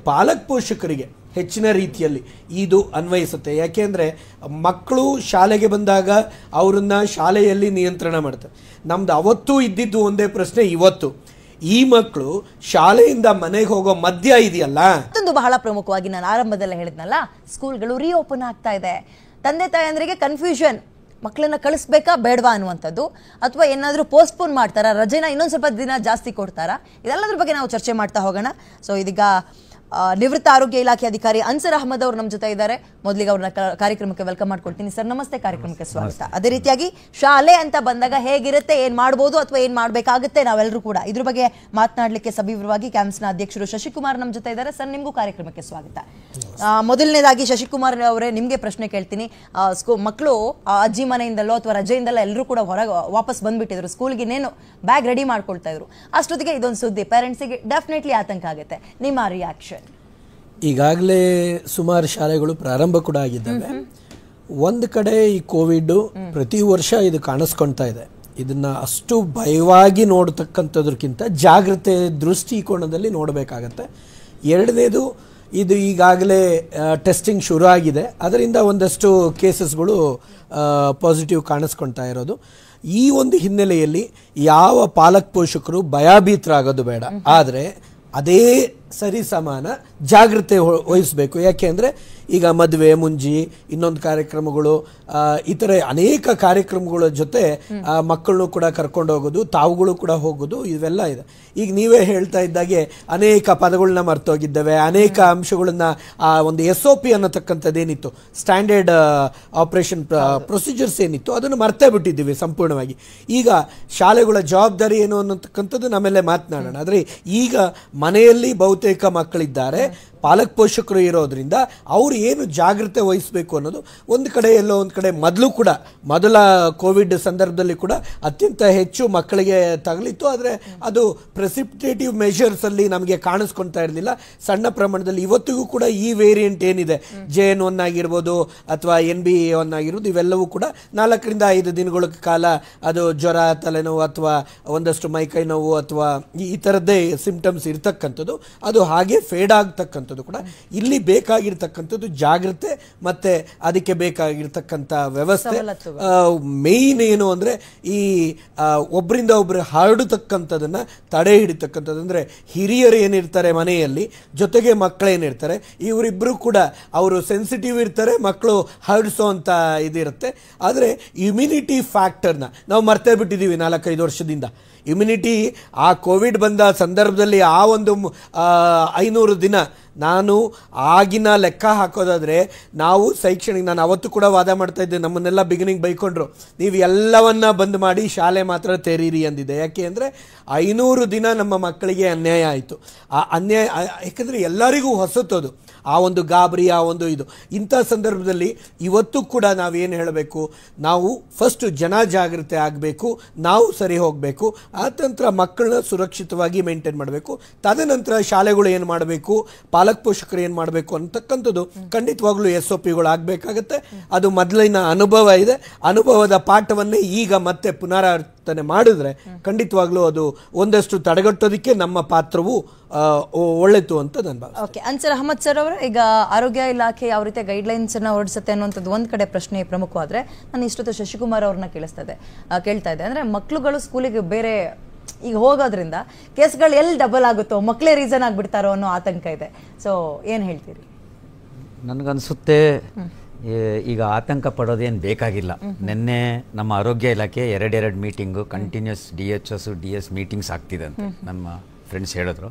ಪಾಲಕ ಪೋಷಕರಿಗೆ ಹೆಚ್ಚಿನ ರೀತಿಯಲ್ಲಿ ಇದು ಅನ್ವಯಿಸುತ್ತೆ. ಯಾಕೆಂದರೆ ಮಕ್ಕಳು ಶಾಲೆಗೆ ಬಂದಾಗ ಅವರನ್ನು ಶಾಲೆಯಲ್ಲಿ ನಿಯಂತ್ರಣ ಮಾಡ್ತಾರೆ. ನಮ್ದು ಅವತ್ತೂ ಇದ್ದಿದ್ದು ಒಂದೇ ಪ್ರಶ್ನೆ, ಇವತ್ತು ಈ ಮಕ್ಕಳು ಶಾಲೆಯಿಂದ ಮನೆಗೆ ಹೋಗೋ ಮಧ್ಯ ಇದೆಯಲ್ಲ, ಮತ್ತೊಂದು ಬಹಳ ಪ್ರಮುಖವಾಗಿ ನಾನು ಆರಂಭದಲ್ಲೇ ಹೇಳಿದ್ನಲ್ಲ, ಸ್ಕೂಲ್ಗಳು ರೀಓಪನ್ ಆಗ್ತಾ ಇದೆ. ತಂದೆ ತಾಯಂದ್ರಿಗೆ ಕನ್ಫ್ಯೂಷನ್, ಮಕ್ಕಳನ್ನ ಕಳಿಸ್ಬೇಕಾ ಬೇಡವಾ ಅನ್ನುವಂಥದ್ದು, ಅಥವಾ ಏನಾದರೂ ಪೋಸ್ಟ್ಪೋನ್ ಮಾಡ್ತಾರಾ, ರಜೆನ ಇನ್ನೊಂದು ಸ್ವಲ್ಪ ದಿನ ಜಾಸ್ತಿ ಕೊಡ್ತಾರಾ, ಇದೆಲ್ಲದ್ರ ಬಗ್ಗೆ ನಾವು ಚರ್ಚೆ ಮಾಡ್ತಾ ಹೋಗೋಣ. ಸೊ ಇದೀಗ ನಿವೃತ್ತ ಆರೋಗ್ಯ ಇಲಾಖೆ ಅಧಿಕಾರಿ ಅನ್ಸರ್ ಅಹಮದ್ ಅವರು ನಮ್ಮ ಜೊತೆ ಇದ್ದಾರೆ. ಮೊದಲಿಗೆ ಅವ್ರನ್ನ ಕಾರ್ಯಕ್ರಮಕ್ಕೆ ವೆಲ್ಕಮ್ ಮಾಡ್ಕೊಳ್ತೀನಿ. ಸರ್ ನಮಸ್ತೆ, ಕಾರ್ಯಕ್ರಮಕ್ಕೆ ಸ್ವಾಗತ. ಅದೇ ರೀತಿಯಾಗಿ ಶಾಲೆ ಅಂತ ಬಂದಾಗ ಹೇಗಿರುತ್ತೆ, ಏನ್ ಮಾಡ್ಬೋದು ಅಥವಾ ಏನ್ ಮಾಡ್ಬೇಕಾಗುತ್ತೆ, ನಾವೆಲ್ಲರೂ ಕೂಡ ಇದ್ರ ಬಗ್ಗೆ ಮಾತನಾಡಲಿಕ್ಕೆ ಸವಿವರವಾಗಿ ಕ್ಯಾಂಪ್ಸ್ನ ಅಧ್ಯಕ್ಷರು ಶಶಿಕುಮಾರ್ ನಮ್ಮ ಜೊತೆ ಇದ್ದಾರೆ. ಸರ್ ನಿಮಗೂ ಕಾರ್ಯಕ್ರಮಕ್ಕೆ ಸ್ವಾಗತ. ಮೊದಲನೇದಾಗಿ ಶಶಿಕುಮಾರ್ ಅವರೇ ನಿಮ್ಗೆ ಪ್ರಶ್ನೆ ಕೇಳ್ತೀನಿ. ಮಕ್ಕಳು ಅಜ್ಜಿ ಮನೆಯಿಂದಲೋ ಅಥವಾ ರಜೆಯಿಂದಲೋ ಎಲ್ಲರೂ ಕೂಡ ಹೊರಗೆ ವಾಪಸ್ ಬಂದ್ಬಿಟ್ಟಿದ್ರು, ಸ್ಕೂಲ್ಗೆ ಇನ್ನೇನು ಬ್ಯಾಗ್ ರೆಡಿ ಮಾಡ್ಕೊಳ್ತಾ ಇದ್ರು. ಅಷ್ಟೊತ್ತಿಗೆ ಇದೊಂದು ಸುದ್ದಿ, ಪೇರೆಂಟ್ಸಿಗೆ ಡೆಫಿನೆಟ್ಲಿ ಆತಂಕ ಆಗುತ್ತೆ. ನಿಮ್ಮ ರಿಯಾಕ್ಷನ್? ಈಗಾಗಲೇ ಸುಮಾರು ಶಾಲೆಗಳು ಪ್ರಾರಂಭ ಕೂಡ ಆಗಿದ್ದಾವೆ. ಒಂದು ಕಡೆ ಈ ಕೋವಿಡ್ ಪ್ರತಿ ವರ್ಷ ಇದು ಕಾಣಿಸ್ಕೊಳ್ತಾ ಇದೆ. ಇದನ್ನ ಅಷ್ಟು ಭಯವಾಗಿ ನೋಡ್ತಕ್ಕಂಥದ್ರಕ್ಕಿಂತ ಜಾಗೃತೆ ದೃಷ್ಟಿಕೋನದಲ್ಲಿ ನೋಡಬೇಕಾಗತ್ತೆ. ಎರಡನೇದು, ಇದು ಈಗಾಗಲೇ ಟೆಸ್ಟಿಂಗ್ ಶುರು ಆಗಿದೆ, ಅದರಿಂದ ಒಂದಷ್ಟು ಕೇಸಸ್ಗಳು ಪಾಸಿಟಿವ್ ಕಾಣಿಸ್ಕೊಳ್ತಾ ಇರೋದು. ಈ ಒಂದು ಹಿನ್ನೆಲೆಯಲ್ಲಿ ಯಾವ ಪಾಲಕ ಪೋಷಕರು ಭಯಭೀತರಾಗೋದು ಬೇಡ, ಆದರೆ ಅದೇ ಸರಿ ಸಮಾನ ಜಾಗೃತೆ ವಹಿಸಬೇಕು. ಯಾಕೆಂದರೆ ಈಗ ಮದುವೆ ಮುಂಜಿ ಇನ್ನೊಂದು ಕಾರ್ಯಕ್ರಮಗಳು, ಇತರೆ ಅನೇಕ ಕಾರ್ಯಕ್ರಮಗಳ ಜೊತೆ ಮಕ್ಕಳನ್ನು ಕೂಡ ಕರ್ಕೊಂಡು ಹೋಗೋದು, ತಾವುಗಳು ಕೂಡ ಹೋಗೋದು, ಇವೆಲ್ಲ ಇದೆ. ಈಗ ನೀವೇ ಹೇಳ್ತಾ ಇದ್ದಾಗೆ ಅನೇಕ ಪದಗಳನ್ನ ಮರ್ತೋಗಿದ್ದಾವೆ, ಅನೇಕ ಅಂಶಗಳನ್ನ ಒಂದು SOP ಅನ್ನತಕ್ಕಂಥದ್ದು ಏನಿತ್ತು, ಸ್ಟ್ಯಾಂಡರ್ಡ್ ಆಪರೇಷನ್ ಪ್ರೊಸೀಜರ್ಸ್ ಏನಿತ್ತು, ಅದನ್ನು ಮರ್ತೇ ಬಿಟ್ಟಿದ್ದೀವಿ ಸಂಪೂರ್ಣವಾಗಿ. ಈಗ ಶಾಲೆಗಳ ಜವಾಬ್ದಾರಿ ಏನು ಅನ್ನತಕ್ಕಂಥದ್ದು ನಮ್ಮೆಲ್ಲ ಮಾತನಾಡೋಣ. ಆದರೆ ಈಗ ಮನೆಯಲ್ಲಿ ಬಹುತೇಕ ಮಕ್ಕಳಿದ್ದಾರೆ, ಪಾಲಕ ಪೋಷಕರು ಇರೋದ್ರಿಂದ ಅವರು ಏನು ಜಾಗೃತೆ ವಹಿಸಬೇಕು ಅನ್ನೋದು ಒಂದು ಕಡೆ ಎಲ್ಲೋ ಒಂದು ಕಡೆ ಮೊದಲ ಕೋವಿಡ್ ಸಂದರ್ಭದಲ್ಲಿ ಕೂಡ ಅತ್ಯಂತ ಹೆಚ್ಚು ಮಕ್ಕಳಿಗೆ ತಗಲಿತ್ತು. ಆದರೆ ಅದು ಪ್ರೆಸಿಪಿಟೇಟಿವ್ ಮೆಷರ್ಸಲ್ಲಿ ನಮಗೆ ಕಾಣಿಸ್ಕೊಳ್ತಾ ಇರಲಿಲ್ಲ, ಸಣ್ಣ ಪ್ರಮಾಣದಲ್ಲಿ. ಇವತ್ತಿಗೂ ಕೂಡ ಈ ವೇರಿಯಂಟ್ ಏನಿದೆ, JN1 ಆಗಿರ್ಬೋದು ಅಥವಾ NB1 ಆಗಿರ್ಬೋದು, ಇವೆಲ್ಲವೂ ಕೂಡ 4 ರಿಂದ 5 ದಿನಗಳ ಕಾಲ ಅದು ಜ್ವರ, ತಲೆನೋವು ಅಥವಾ ಒಂದಷ್ಟು ಮೈಕೈ ನೋವು ಅಥವಾ ಈ ಥರದ್ದೇ ಸಿಂಪ್ಟಮ್ಸ್ ಇರ್ತಕ್ಕಂಥದ್ದು, ಅದು ಹಾಗೆ ಫೇಡ್ ಆಗ್ತಕ್ಕಂಥದ್ದು ಕೂಡ. ಇಲ್ಲಿ ಬೇಕಾಗಿರ್ತಕ್ಕಂಥದ್ದು ಜಾಗೃತೆ ಮತ್ತೆ ಅದಕ್ಕೆ ಬೇಕಾಗಿರ್ತಕ್ಕಂಥ ವ್ಯವಸ್ಥೆ. ಮೇಯ್ನ್ ಏನು ಅಂದರೆ ಈ ಒಬ್ಬರಿಂದ ಒಬ್ಬರು ಹರಡತಕ್ಕಂಥದನ್ನ ತಡೆ ಹಿಡಿತಕ್ಕಂಥದ್ದು. ಅಂದರೆ ಹಿರಿಯರು ಏನಿರ್ತಾರೆ ಮನೆಯಲ್ಲಿ, ಜೊತೆಗೆ ಮಕ್ಕಳೇನಿರ್ತಾರೆ, ಇವರಿಬ್ಬರು ಕೂಡ ಅವರು ಸೆನ್ಸಿಟಿವ್ ಇರ್ತಾರೆ, ಮಕ್ಕಳು ಹರಡಿಸೋ ಅಂತ ಇದಿರುತ್ತೆ. ಆದರೆ ಇಮ್ಯುನಿಟಿ ಫ್ಯಾಕ್ಟರ್ನ ನಾವು ಮರ್ತೇ ಬಿಟ್ಟಿದ್ದೀವಿ 4-5 ವರ್ಷದಿಂದ. ಇಮ್ಯುನಿಟಿ ಆ ಕೋವಿಡ್ ಬಂದ ಸಂದರ್ಭದಲ್ಲಿ ಆ ಒಂದು 500 ದಿನ ನಾನು ಆಗಿನ ಲೆಕ್ಕ ಹಾಕೋದಾದರೆ ನಾವು ನಾನು ಅವತ್ತು ಕೂಡ ವಾದ ಮಾಡ್ತಾ ಇದ್ದೆ, ನಮ್ಮನ್ನೆಲ್ಲ ಬಿಗಿನಿಂಗ್ ಬೈಕೊಂಡ್ರು, ನೀವು ಎಲ್ಲವನ್ನ ಬಂದ್ ಮಾಡಿ ಶಾಲೆ ಮಾತ್ರ ತೆರೀರಿ ಅಂದಿದೆ. ಯಾಕೆ ಅಂದರೆ 500 ದಿನ ನಮ್ಮ ಮಕ್ಕಳಿಗೆ ಅನ್ಯಾಯ ಆಯಿತು. ಆ ಅನ್ಯಾಯ ಯಾಕಂದರೆ ಎಲ್ಲರಿಗೂ ಹೊಸತದು, ಆ ಒಂದು ಗಾಬರಿ, ಆ ಒಂದು ಇದು. ಇಂಥ ಸಂದರ್ಭದಲ್ಲಿ ಇವತ್ತು ಕೂಡ ನಾವೇನು ಹೇಳಬೇಕು, ನಾವು ಫಸ್ಟ್ ಜಾಗೃತೆ ಆಗಬೇಕು, ನಾವು ಸರಿ ಹೋಗಬೇಕು, ಆ ನಂತರ ಮಕ್ಕಳನ್ನ ಸುರಕ್ಷಿತವಾಗಿ ಮೇಂಟೈನ್ ಮಾಡಬೇಕು. ತದನಂತರ ಶಾಲೆಗಳು ಏನು ಮಾಡಬೇಕು, ಪಾಲಕ ಪೋಷಕರು ಏನು ಮಾಡಬೇಕು ಅಂತಕ್ಕಂಥದ್ದು ಖಂಡಿತವಾಗ್ಲೂ SOPಗಳು ಆಗಬೇಕಾಗತ್ತೆ. ಅದು ಮೊದಲಿನ ಅನುಭವ ಇದೆ, ಅನುಭವದ ಪಾಠವನ್ನೇ ಈಗ ಮತ್ತೆ ಪುನರಾವರ್ತನೆ ಮಾಡಿದ್ರೆ ಖಂಡಿತವಾಗ್ಲೂ ಅದು ಒಂದಷ್ಟು ತಡೆಗಟ್ಟೋದಕ್ಕೆ ನಮ್ಮ ಪಾತ್ರವು ಒಳ್ಳೆತು ಅಂತ ನಾನು ಭಾವಿಸ್ತೇನೆ. ಓಕೆ, ಅನ್ಸರ್ ಅಹಮದ್ ಸರ್ ಅವರ, ಈಗ ಆರೋಗ್ಯ ಇಲಾಖೆ ಯಾವ ರೀತಿಯ ಗೈಡ್ಲೈನ್ಸ್ ಅನ್ನ ಹೊರಡಿಸುತ್ತೆ ಅನ್ನುವಂಥದ್ದು ಒಂದು ಕಡೆ ಪ್ರಶ್ನೆ ಪ್ರಮುಖವಾದ್ರೆ, ನಾನು ಇಷ್ಟೊತ್ತು ಶಶಿಕುಮಾರ್ ಅವ್ರನ್ನ ಕೇಳ್ತಾ ಇದ್ದೆ. ಅಂದ್ರೆ ಮಕ್ಕಳುಗಳು ಸ್ಕೂಲಿಗೆ ಬೇರೆ ಈಗ ಹೋಗೋದ್ರಿಂದ ಕೇಸ್ಗಳು ಎಲ್ಲಿ ಡಬಲ್ ಆಗುತ್ತೋ, ಮಕ್ಕಳೇ ರೀಸನ್ ಆಗ್ಬಿಡ್ತಾರೋ ಅನ್ನೋ ಆತಂಕ ಇದೆ. ಸೊ ಏನು ಹೇಳ್ತೀರಿ? ನನಗನ್ಸುತ್ತೆ ಈಗ ಆತಂಕ ಪಡೋದೇನು ಬೇಕಾಗಿಲ್ಲ. ನಿನ್ನೆ ನಮ್ಮ ಆರೋಗ್ಯ ಇಲಾಖೆ 2 meeting continues DHS DS meetings ಆಗ್ತಿದೆ ಅಂತ ನಮ್ಮ ಫ್ರೆಂಡ್ಸ್ ಹೇಳಿದ್ರು.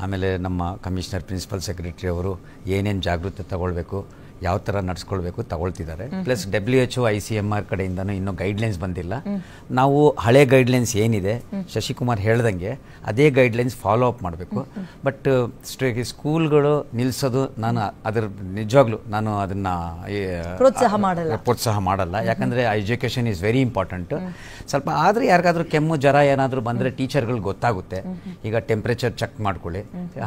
ಆಮೇಲೆ ನಮ್ಮ ಕಮಿಷನರ್, ಪ್ರಿನ್ಸಿಪಲ್ ಸೆಕ್ರೆಟರಿ ಅವರು ಏನೇನು ಜಾಗೃತಿ ತಗೊಳ್ಬೇಕು, ಯಾವ ಥರ ನಡ್ಸ್ಕೊಳ್ಬೇಕು ತಗೊಳ್ತಿದ್ದಾರೆ. ಪ್ಲಸ್ WHO ICMR ಕಡೆಯಿಂದನೂ ಇನ್ನೂ ಗೈಡ್ಲೈನ್ಸ್ ಬಂದಿಲ್ಲ. ನಾವು ಹಳೆ ಗೈಡ್ಲೈನ್ಸ್ ಏನಿದೆ ಶಶಿಕುಮಾರ್ ಹೇಳ್ದಂಗೆ ಅದೇ ಗೈಡ್ಲೈನ್ಸ್ ಫಾಲೋ ಅಪ್ ಮಾಡಬೇಕು. ಬಟ್ ಸ್ಕೂಲ್ಗಳು ನಿಲ್ಲಿಸೋದು ಅದರ ನಿಜವಾಗ್ಲೂ ನಾನು ಅದನ್ನು ಪ್ರೋತ್ಸಾಹ ಮಾಡಲ್ಲ. ಯಾಕಂದರೆ ಎಜುಕೇಷನ್ ಈಸ್ ವೆರಿ ಇಂಪಾರ್ಟೆಂಟ್. ಸ್ವಲ್ಪ ಆದರೆ ಯಾರಿಗಾದ್ರೂ ಕೆಮ್ಮು ಜ್ವರ ಏನಾದರೂ ಬಂದರೆ ಟೀಚರ್ಗಳಿಗೆ ಗೊತ್ತಾಗುತ್ತೆ. ಈಗ ಟೆಂಪ್ರೇಚರ್ ಚೆಕ್ ಮಾಡ್ಕೊಳ್ಳಿ,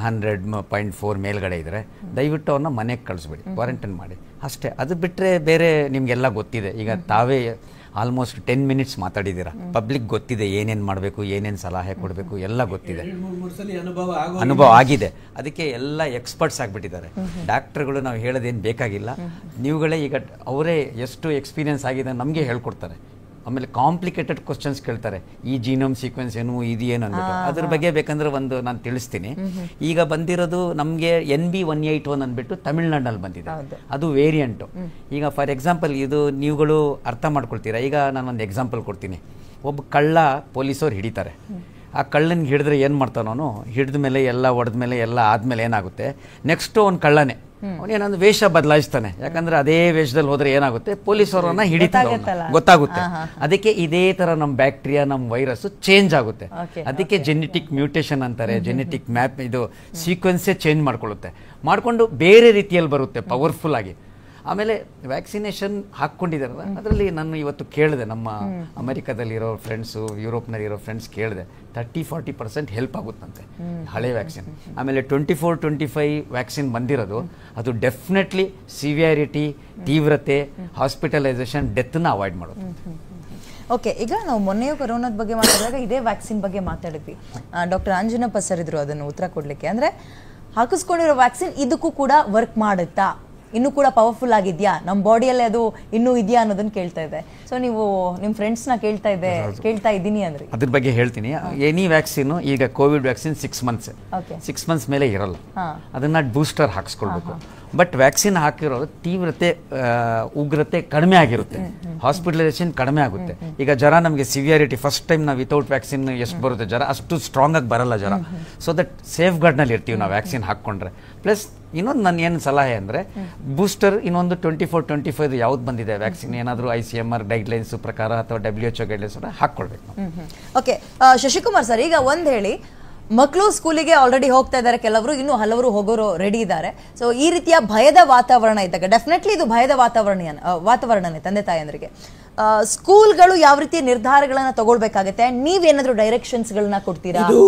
100.4 ಮೇಲ್ಗಡೆ ಇದ್ದರೆ ದಯವಿಟ್ಟು ಅವ್ರನ್ನ ಮನೆಗೆ ಕಳಿಸ್ಬಿಡಿ, ಕ್ವಾರಂಟೈನ್ ಮಾಡಿ ಅಷ್ಟೇ. ಅದು ಬಿಟ್ಟರೆ ಬೇರೆ ನಿಮಗೆಲ್ಲ ಗೊತ್ತಿದೆ. ಈಗ ತಾವೇ ಆಲ್ಮೋಸ್ಟ್ 10 ಮಿನಿಟ್ಸ್ ಮಾತಾಡಿದ್ದೀರಾ. ಪಬ್ಲಿಕ್ ಗೊತ್ತಿದೆ ಏನೇನು ಮಾಡಬೇಕು, ಏನೇನು ಸಲಹೆ ಕೊಡಬೇಕು ಎಲ್ಲ ಗೊತ್ತಿದೆ, ಅನುಭವ ಆಗಿದೆ. ಅದಕ್ಕೆ ಎಲ್ಲ ಎಕ್ಸ್ಪರ್ಟ್ಸ್ ಆಗಿಬಿಟ್ಟಿದ್ದಾರೆ. ಡಾಕ್ಟ್ರುಗಳು ನಾವು ಹೇಳೋದೇನು ಬೇಕಾಗಿಲ್ಲ, ನೀವುಗಳೇ ಈಗ ಅವರೇ ಎಷ್ಟು ಎಕ್ಸ್ಪೀರಿಯನ್ಸ್ ಆಗಿದೆ ನಮಗೆ ಹೇಳ್ಕೊಡ್ತಾರೆ. ಆಮೇಲೆ ಕಾಂಪ್ಲಿಕೇಟೆಡ್ ಕ್ವಶನ್ಸ್ ಕೇಳ್ತಾರೆ, ಈ ಜೀನೋಮ್ ಸೀಕ್ವೆನ್ಸ್ ಏನು ಇದೇನು ಅಂದ್ಬಿಟ್ಟು. ಅದ್ರ ಬಗ್ಗೆ ಬೇಕಂದ್ರೆ ಒಂದು ನಾನು ತಿಳಿಸ್ತೀನಿ. ಈಗ ಬಂದಿರೋದು ನಮಗೆ NB181 ಅಂದ್ಬಿಟ್ಟು ತಮಿಳ್ನಾಡಿನಲ್ಲಿ ಬಂದಿದೆ, ಅದು ವೇರಿಯಂಟು. ಈಗ ಫಾರ್ ಎಕ್ಸಾಂಪಲ್ ಇದು ನೀವುಗಳು ಅರ್ಥ ಮಾಡ್ಕೊಳ್ತೀರಾ. ಈಗ ನಾನು ಒಂದು ಎಕ್ಸಾಂಪಲ್ ಕೊಡ್ತೀನಿ. ಒಬ್ಬ ಕಳ್ಳ ಪೊಲೀಸವ್ರು ಹಿಡಿತಾರೆ. ಆ ಕಳ್ಳನಿಗೆ ಹಿಡಿದ್ರೆ ಏನು ಮಾಡ್ತಾನೋ, ಹಿಡಿದ ಮೇಲೆ ಎಲ್ಲ ಹೊಡೆದ ಮೇಲೆ ಎಲ್ಲ ಆದಮೇಲೆ ಏನಾಗುತ್ತೆ, ನೆಕ್ಸ್ಟು ಅವ್ನು ಕಳ್ಳನೇ ಅವನೇನೊಂದು ವೇಷ ಬದಲಾಯಿಸ್ತಾನೆ. ಯಾಕಂದ್ರೆ ಅದೇ ವೇಷದಲ್ಲಿ ಹೋದ್ರೆ ಏನಾಗುತ್ತೆ, ಪೊಲೀಸರನ್ನ ಹಿಡಿತಾರೆ, ಗೊತ್ತಾಗುತ್ತೆ. ಅದಕ್ಕೆ ಇದೇ ತರ ನಮ್ಮ ಬ್ಯಾಕ್ಟೀರಿಯಾ, ನಮ್ಮ ವೈರಸ್ ಚೇಂಜ್ ಆಗುತ್ತೆ. ಅದಕ್ಕೆ ಜೆನೆಟಿಕ್ ಮ್ಯೂಟೇಷನ್ ಅಂತಾರೆ. ಜೆನೆಟಿಕ್ ಮ್ಯಾಪ್ ಇದು ಸೀಕ್ವೆನ್ಸೇ ಚೇಂಜ್ ಮಾಡ್ಕೊಂಡು ಬೇರೆ ರೀತಿಯಲ್ಲಿ ಬರುತ್ತೆ ಪವರ್ಫುಲ್ ಆಗಿ. ಆಮೇಲೆ ವ್ಯಾಕ್ಸಿನೇಷನ್ ಹಾಕ್ಕೊಂಡಿದ್ದಾರಲ್ಲ, ಅದರಲ್ಲಿ ನಾನು ಇವತ್ತು ಕೇಳಿದೆ ನಮ್ಮ ಅಮೆರಿಕಾದಲ್ಲಿರೋ ಫ್ರೆಂಡ್ಸು, ಯುರೋಪ್ನಲ್ಲಿರೋ ಫ್ರೆಂಡ್ಸ್ ಕೇಳಿದೆ, 30-40% ಹೆಲ್ಪ್ ಆಗುತ್ತಂತೆ ಹಳೆ ವ್ಯಾಕ್ಸಿನ್. ಆಮೇಲೆ 24-25 ವ್ಯಾಕ್ಸಿನ್ ಬಂದಿರೋದು, ಅದು ಡೆಫಿನೆಟ್ಲಿ ಸಿವಿಯಾರಿಟಿ, ತೀವ್ರತೆ, ಹಾಸ್ಪಿಟಲೈಸೇಷನ್, ಡೆತ್ನ ಅವಾಯ್ಡ್ ಮಾಡೋದು. ಓಕೆ, ಈಗ ನಾವು ಮೊನ್ನೆಯೂ ಕೊರೋನಾದ ಬಗ್ಗೆ ಮಾತಾಡಿದಾಗ ಇದೇ ವ್ಯಾಕ್ಸಿನ್ ಬಗ್ಗೆ ಮಾತಾಡಿದ್ವಿ. ಡಾಕ್ಟರ್ ಆಂಜನಪ್ಪ ಸರ್ ಇದ್ರು ಅದನ್ನು ಉತ್ತರ ಕೊಡ್ಲಿಕ್ಕೆ. ಅಂದ್ರೆ ಹಾಕಿಸ್ಕೊಂಡಿರೋ ವ್ಯಾಕ್ಸಿನ್ ಇದಕ್ಕೂ ಕೂಡ ವರ್ಕ್ ಮಾಡುತ್ತಾ, ಇನ್ನೂ ಕೂಡ ಪವರ್ಫುಲ್ ಆಗಿದ್ಯಾ, ನಮ್ಮ ಬಾಡಿಯಲ್ಲಿ ಅದು ಇನ್ನೂ ಇದೆಯಾ ಅನ್ನೋದನ್ನ ಕೇಳ್ತಾ ಇದೆ. ಸೊ ನೀವು ನಿಮ್ಮ ಫ್ರೆಂಡ್ಸ್ನ ಕೇಳ್ತಾ ಇದ್ದೀನಿ ಅಂದ್ರೆ ಅದ್ರ ಬಗ್ಗೆ ಹೇಳ್ತೀನಿ. ಎನಿ ವ್ಯಾಕ್ಸಿನ್, ಈಗ ಕೋವಿಡ್ ವ್ಯಾಕ್ಸಿನ್ 6 ಮಂತ್ಸ್, 6 ಮಂತ್ಸ್ ಮೇಲೆ ಇರಲ್ಲ, ಅದನ್ನ ಬೂಸ್ಟರ್ ಹಾಕ್ಸ್ಕೊಳ್ಬೇಕು. ಬಟ್ ವ್ಯಾಕ್ಸಿನ್ ಹಾಕಿರೋದು ತೀವ್ರತೆ, ಉಗ್ರತೆ ಕಡಿಮೆ ಆಗಿರುತ್ತೆ, ಹಾಸ್ಪಿಟಲೈಸೇಷನ್ ಕಡಿಮೆ ಆಗುತ್ತೆ. ಈಗ ಜ್ವರ ನಮಗೆ ಸಿವಿಯಾರಿಟಿ ಫಸ್ಟ್ ಟೈಮ್ ನಾವು ವಿತೌಟ್ ವ್ಯಾಕ್ಸಿನ್ ಎಷ್ಟು ಬರುತ್ತೆ ಜ್ವರ, ಅಷ್ಟು ಸ್ಟ್ರಾಂಗ್ ಆಗಿ ಬರಲ್ಲ ಜ್ವರ. ಸೊ ದಟ್ ಸೇಫ್ ಗಾರ್ಡ್ನಲ್ಲಿ ಇರ್ತೀವಿ ನಾವು ವ್ಯಾಕ್ಸಿನ್ ಹಾಕ್ಕೊಂಡ್ರೆ. ಪ್ಲಸ್ ಇನ್ನೊಂದು ನನ್ನ ಏನು ಸಲಹೆ ಅಂದರೆ, ಬೂಸ್ಟರ್ ಇನ್ನೊಂದು 24-25 ಯಾವ್ದು ಬಂದಿದೆ ವ್ಯಾಕ್ಸಿನ್, ಏನಾದರೂ ICMR ಗೈಡ್ಲೈನ್ಸ್ ಪ್ರಕಾರ ಅಥವಾ WHO ಗೈಡ್ಲೈನ್ಸ್ ಹಾಕ್ಕೊಳ್ಬೇಕು. ಓಕೆ, ಶಶಿಕುಮಾರ್ ಸರ್, ಈಗ ಒಂದು ಹೇಳಿ, ಮಕ್ಕಳು ಸ್ಕೂಲಿಗೆ ಆಲ್ರೆಡಿ ಹೋಗ್ತಾ ಇದ್ದಾರೆ, ಕೆಲವರು ಇನ್ನು ಹಲವರು ಹೋಗೋರು ರೆಡಿ ಇದ್ದಾರೆ. ಸೊ ಈ ರೀತಿಯ ಭಯದ ವಾತಾವರಣ ಇದ್ದಾಗ, ಡೆಫಿನೆಟ್ಲಿ ಇದು ಭಯದ ವಾತಾವರಣನೇ ತಂದೆ ತಾಯಂದ್ರಿಗೆ. ಸ್ಕೂಲ್ಗಳು ಯಾವ ರೀತಿಯ ನಿರ್ಧಾರಗಳನ್ನ ತಗೊಳ್ಬೇಕಾಗತ್ತೆ, ನೀವೇನಾದ್ರೂ ಡೈರೆಕ್ಷನ್ಸ್ಗಳನ್ನ ಕೊಡ್ತೀರಾ? ಇದು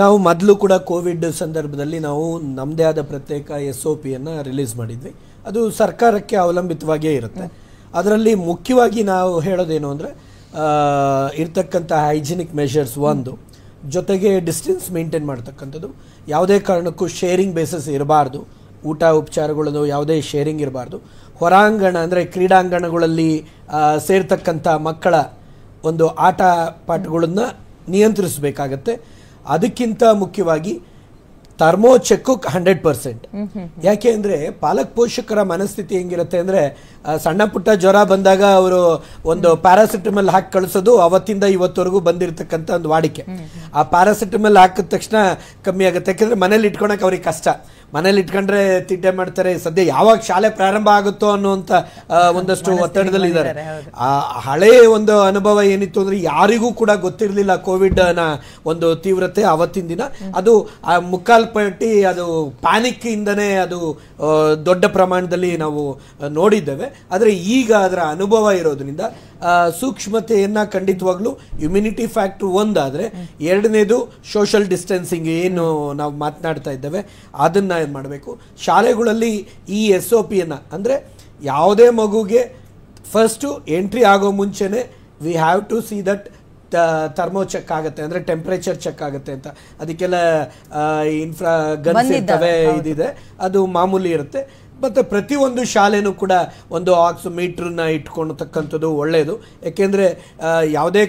ನಾವು ಮೊದಲು ಕೂಡ ಕೋವಿಡ್ ಸಂದರ್ಭದಲ್ಲಿ ನಾವು ನಮ್ಮದೇ ಆದ ಪ್ರತ್ಯೇಕ SOP ರಿಲೀಸ್ ಮಾಡಿದ್ವಿ. ಅದು ಸರ್ಕಾರಕ್ಕೆ ಅವಲಂಬಿತವಾಗಿಯೇ ಇರುತ್ತೆ. ಅದರಲ್ಲಿ ಮುಖ್ಯವಾಗಿ ನಾವು ಹೇಳೋದೇನು ಅಂದರೆ, ಇರ್ತಕ್ಕಂಥ ಹೈಜಿನಿಕ್ ಮೆಷರ್ಸ್ ಒಂದು, ಜೊತೆಗೆ ಡಿಸ್ಟೆನ್ಸ್ ಮೇಂಟೈನ್ ಮಾಡ್ತಕ್ಕಂಥದ್ದು, ಯಾವುದೇ ಕಾರಣಕ್ಕೂ ಶೇರಿಂಗ್ ಬೇಸಸ್ ಇರಬಾರ್ದು, ಊಟ ಉಪಚಾರಗಳದು ಯಾವುದೇ ಶೇರಿಂಗ್ ಇರಬಾರ್ದು. ಹೊರಾಂಗಣ ಅಂದರೆ ಕ್ರೀಡಾಂಗಣಗಳಲ್ಲಿ ಸೇರ್ತಕ್ಕಂಥ ಮಕ್ಕಳ ಒಂದು ಆಟ ಪಾಠಗಳನ್ನು ನಿಯಂತ್ರಿಸಬೇಕಾಗತ್ತೆ. ಅದಕ್ಕಿಂತ ಮುಖ್ಯವಾಗಿ ಥರ್ಮೋ ಚೆಕ್ಕು 100%. ಯಾಕೆ ಅಂದರೆ ಪಾಲಕ್ ಪೋಷಕರ ಮನಸ್ಥಿತಿ ಹೆಂಗಿರುತ್ತೆ ಅಂದರೆ, ಸಣ್ಣ ಪುಟ್ಟ ಜ್ವರ ಬಂದಾಗ ಅವರು ಒಂದು ಪ್ಯಾರಾಸಿಟಮಲ್ ಹಾಕಿ ಕಳಿಸೋದು ಅವತ್ತಿಂದ ಇವತ್ತವರೆಗೂ ಬಂದಿರತಕ್ಕಂಥ ಒಂದು ವಾಡಿಕೆ. ಆ ಪ್ಯಾರಾಸಿಟಮಲ್ ಹಾಕಿದ ತಕ್ಷಣ ಕಮ್ಮಿ ಆಗುತ್ತೆ, ಯಾಕೆಂದರೆ ಮನೇಲಿ ಇಟ್ಕೊಳಕ್ಕೆ ಅವ್ರಿಗೆ ಕಷ್ಟ. ಮನೇಲಿ ಇಟ್ಕೊಂಡ್ರೆ ತಿಂಡೆ ಮಾಡ್ತಾರೆ. ಸದ್ಯ ಯಾವಾಗ ಶಾಲೆ ಪ್ರಾರಂಭ ಆಗುತ್ತೋ ಅನ್ನುವಂಥ ಒಂದಷ್ಟು ಒತ್ತಡದಲ್ಲಿ ಇದ್ದಾರೆ. ಆ ಹಳೆಯ ಒಂದು ಅನುಭವ ಏನಿತ್ತು ಅಂದರೆ, ಯಾರಿಗೂ ಕೂಡ ಗೊತ್ತಿರಲಿಲ್ಲ ಕೋವಿಡ್ನ ಒಂದು ತೀವ್ರತೆ ಅವತ್ತಿನ ದಿನ. ಅದು ಮುಕ್ಕಾಲ್ಪಟ್ಟಿ ಅದು ಪ್ಯಾನಿಕ್ ಇಂದನೇ ಅದು ದೊಡ್ಡ ಪ್ರಮಾಣದಲ್ಲಿ ನಾವು ನೋಡಿದ್ದೇವೆ. ಆದರೆ ಈಗ ಅದರ ಅನುಭವ ಇರೋದ್ರಿಂದ ಸೂಕ್ಷ್ಮತೆಯನ್ನು ಖಂಡಿತವಾಗ್ಲೂ ಇಮ್ಯುನಿಟಿ ಫ್ಯಾಕ್ಟರ್ ಒಂದಾದರೆ, ಎರಡನೇದು ಸೋಷಲ್ ಡಿಸ್ಟೆನ್ಸಿಂಗ್ ಏನು ನಾವು ಮಾತನಾಡ್ತಾ ಇದ್ದೇವೆ ಅದನ್ನು ಏನು ಮಾಡಬೇಕು. ಶಾಲೆಗಳಲ್ಲಿ ಈ SOPಯನ್ನು ಅಂದರೆ, ಯಾವುದೇ ಮಗುಗೆ ಫಸ್ಟು ಎಂಟ್ರಿ ಆಗೋ ಮುಂಚೆನೆ we have to see that thermo check ಆಗುತ್ತೆ, ಅಂದರೆ ಟೆಂಪ್ರೇಚರ್ ಚೆಕ್ ಆಗುತ್ತೆ ಅಂತ. ಅದಕ್ಕೆಲ್ಲ ಗನ್ಸ್ ಇರ್ತವೆ, ಇದಿದೆ, ಅದು ಮಾಮೂಲಿ ಇರುತ್ತೆ. ಮತ್ತು ಪ್ರತಿಯೊಂದು ಶಾಲೆನೂ ಕೂಡ ಒಂದು ಆಕ್ಸಿಮೀಟ್ರನ್ನ ಇಟ್ಕೊಳ್ತಕ್ಕಂಥದ್ದು ಒಳ್ಳೆಯದು. ಯಾಕೆಂದರೆ ಯಾವುದೇ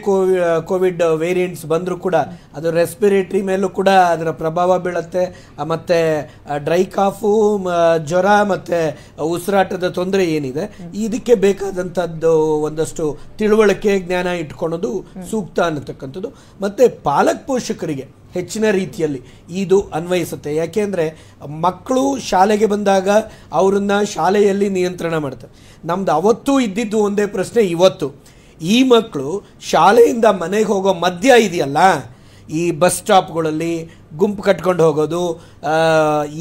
ಕೋವಿಡ್ ವೇರಿಯಂಟ್ಸ್ ಬಂದರೂ ಕೂಡ ಅದು ರೆಸ್ಪಿರೇಟ್ರಿ ಮೇಲೂ ಕೂಡ ಅದರ ಪ್ರಭಾವ ಬೀಳುತ್ತೆ. ಮತ್ತು ಡ್ರೈ ಕಾಫು, ಜ್ವರ ಮತ್ತು ಉಸಿರಾಟದ ತೊಂದರೆ ಏನಿದೆ, ಇದಕ್ಕೆ ಬೇಕಾದಂಥದ್ದು ಒಂದಷ್ಟು ತಿಳುವಳಿಕೆ, ಜ್ಞಾನ ಇಟ್ಕೊಳೋದು ಸೂಕ್ತ ಅನ್ನತಕ್ಕಂಥದ್ದು. ಮತ್ತು ಪಾಲಕ್ ಪೋಷಕರಿಗೆ ಹೆಚ್ಚಿನ ರೀತಿಯಲ್ಲಿ ಇದು ಅನ್ವಯಿಸುತ್ತೆ. ಯಾಕೆಂದರೆ ಮಕ್ಕಳು ಶಾಲೆಗೆ ಬಂದಾಗ ಅವರನ್ನು ಶಾಲೆಯಲ್ಲಿ ನಿಯಂತ್ರಣ ಮಾಡ್ತಾರೆ. ನಮ್ದು ಅವತ್ತೂ ಇದ್ದಿದ್ದು ಒಂದೇ ಪ್ರಶ್ನೆ, ಇವತ್ತು ಈ ಮಕ್ಕಳು ಶಾಲೆಯಿಂದ ಮನೆಗೆ ಹೋಗೋ ಮಧ್ಯ ಇದೆಯಲ್ಲ, ಈ ಬಸ್ ಸ್ಟಾಪ್ಗಳಲ್ಲಿ ಗುಂಪು ಕಟ್ಕೊಂಡು ಹೋಗೋದು,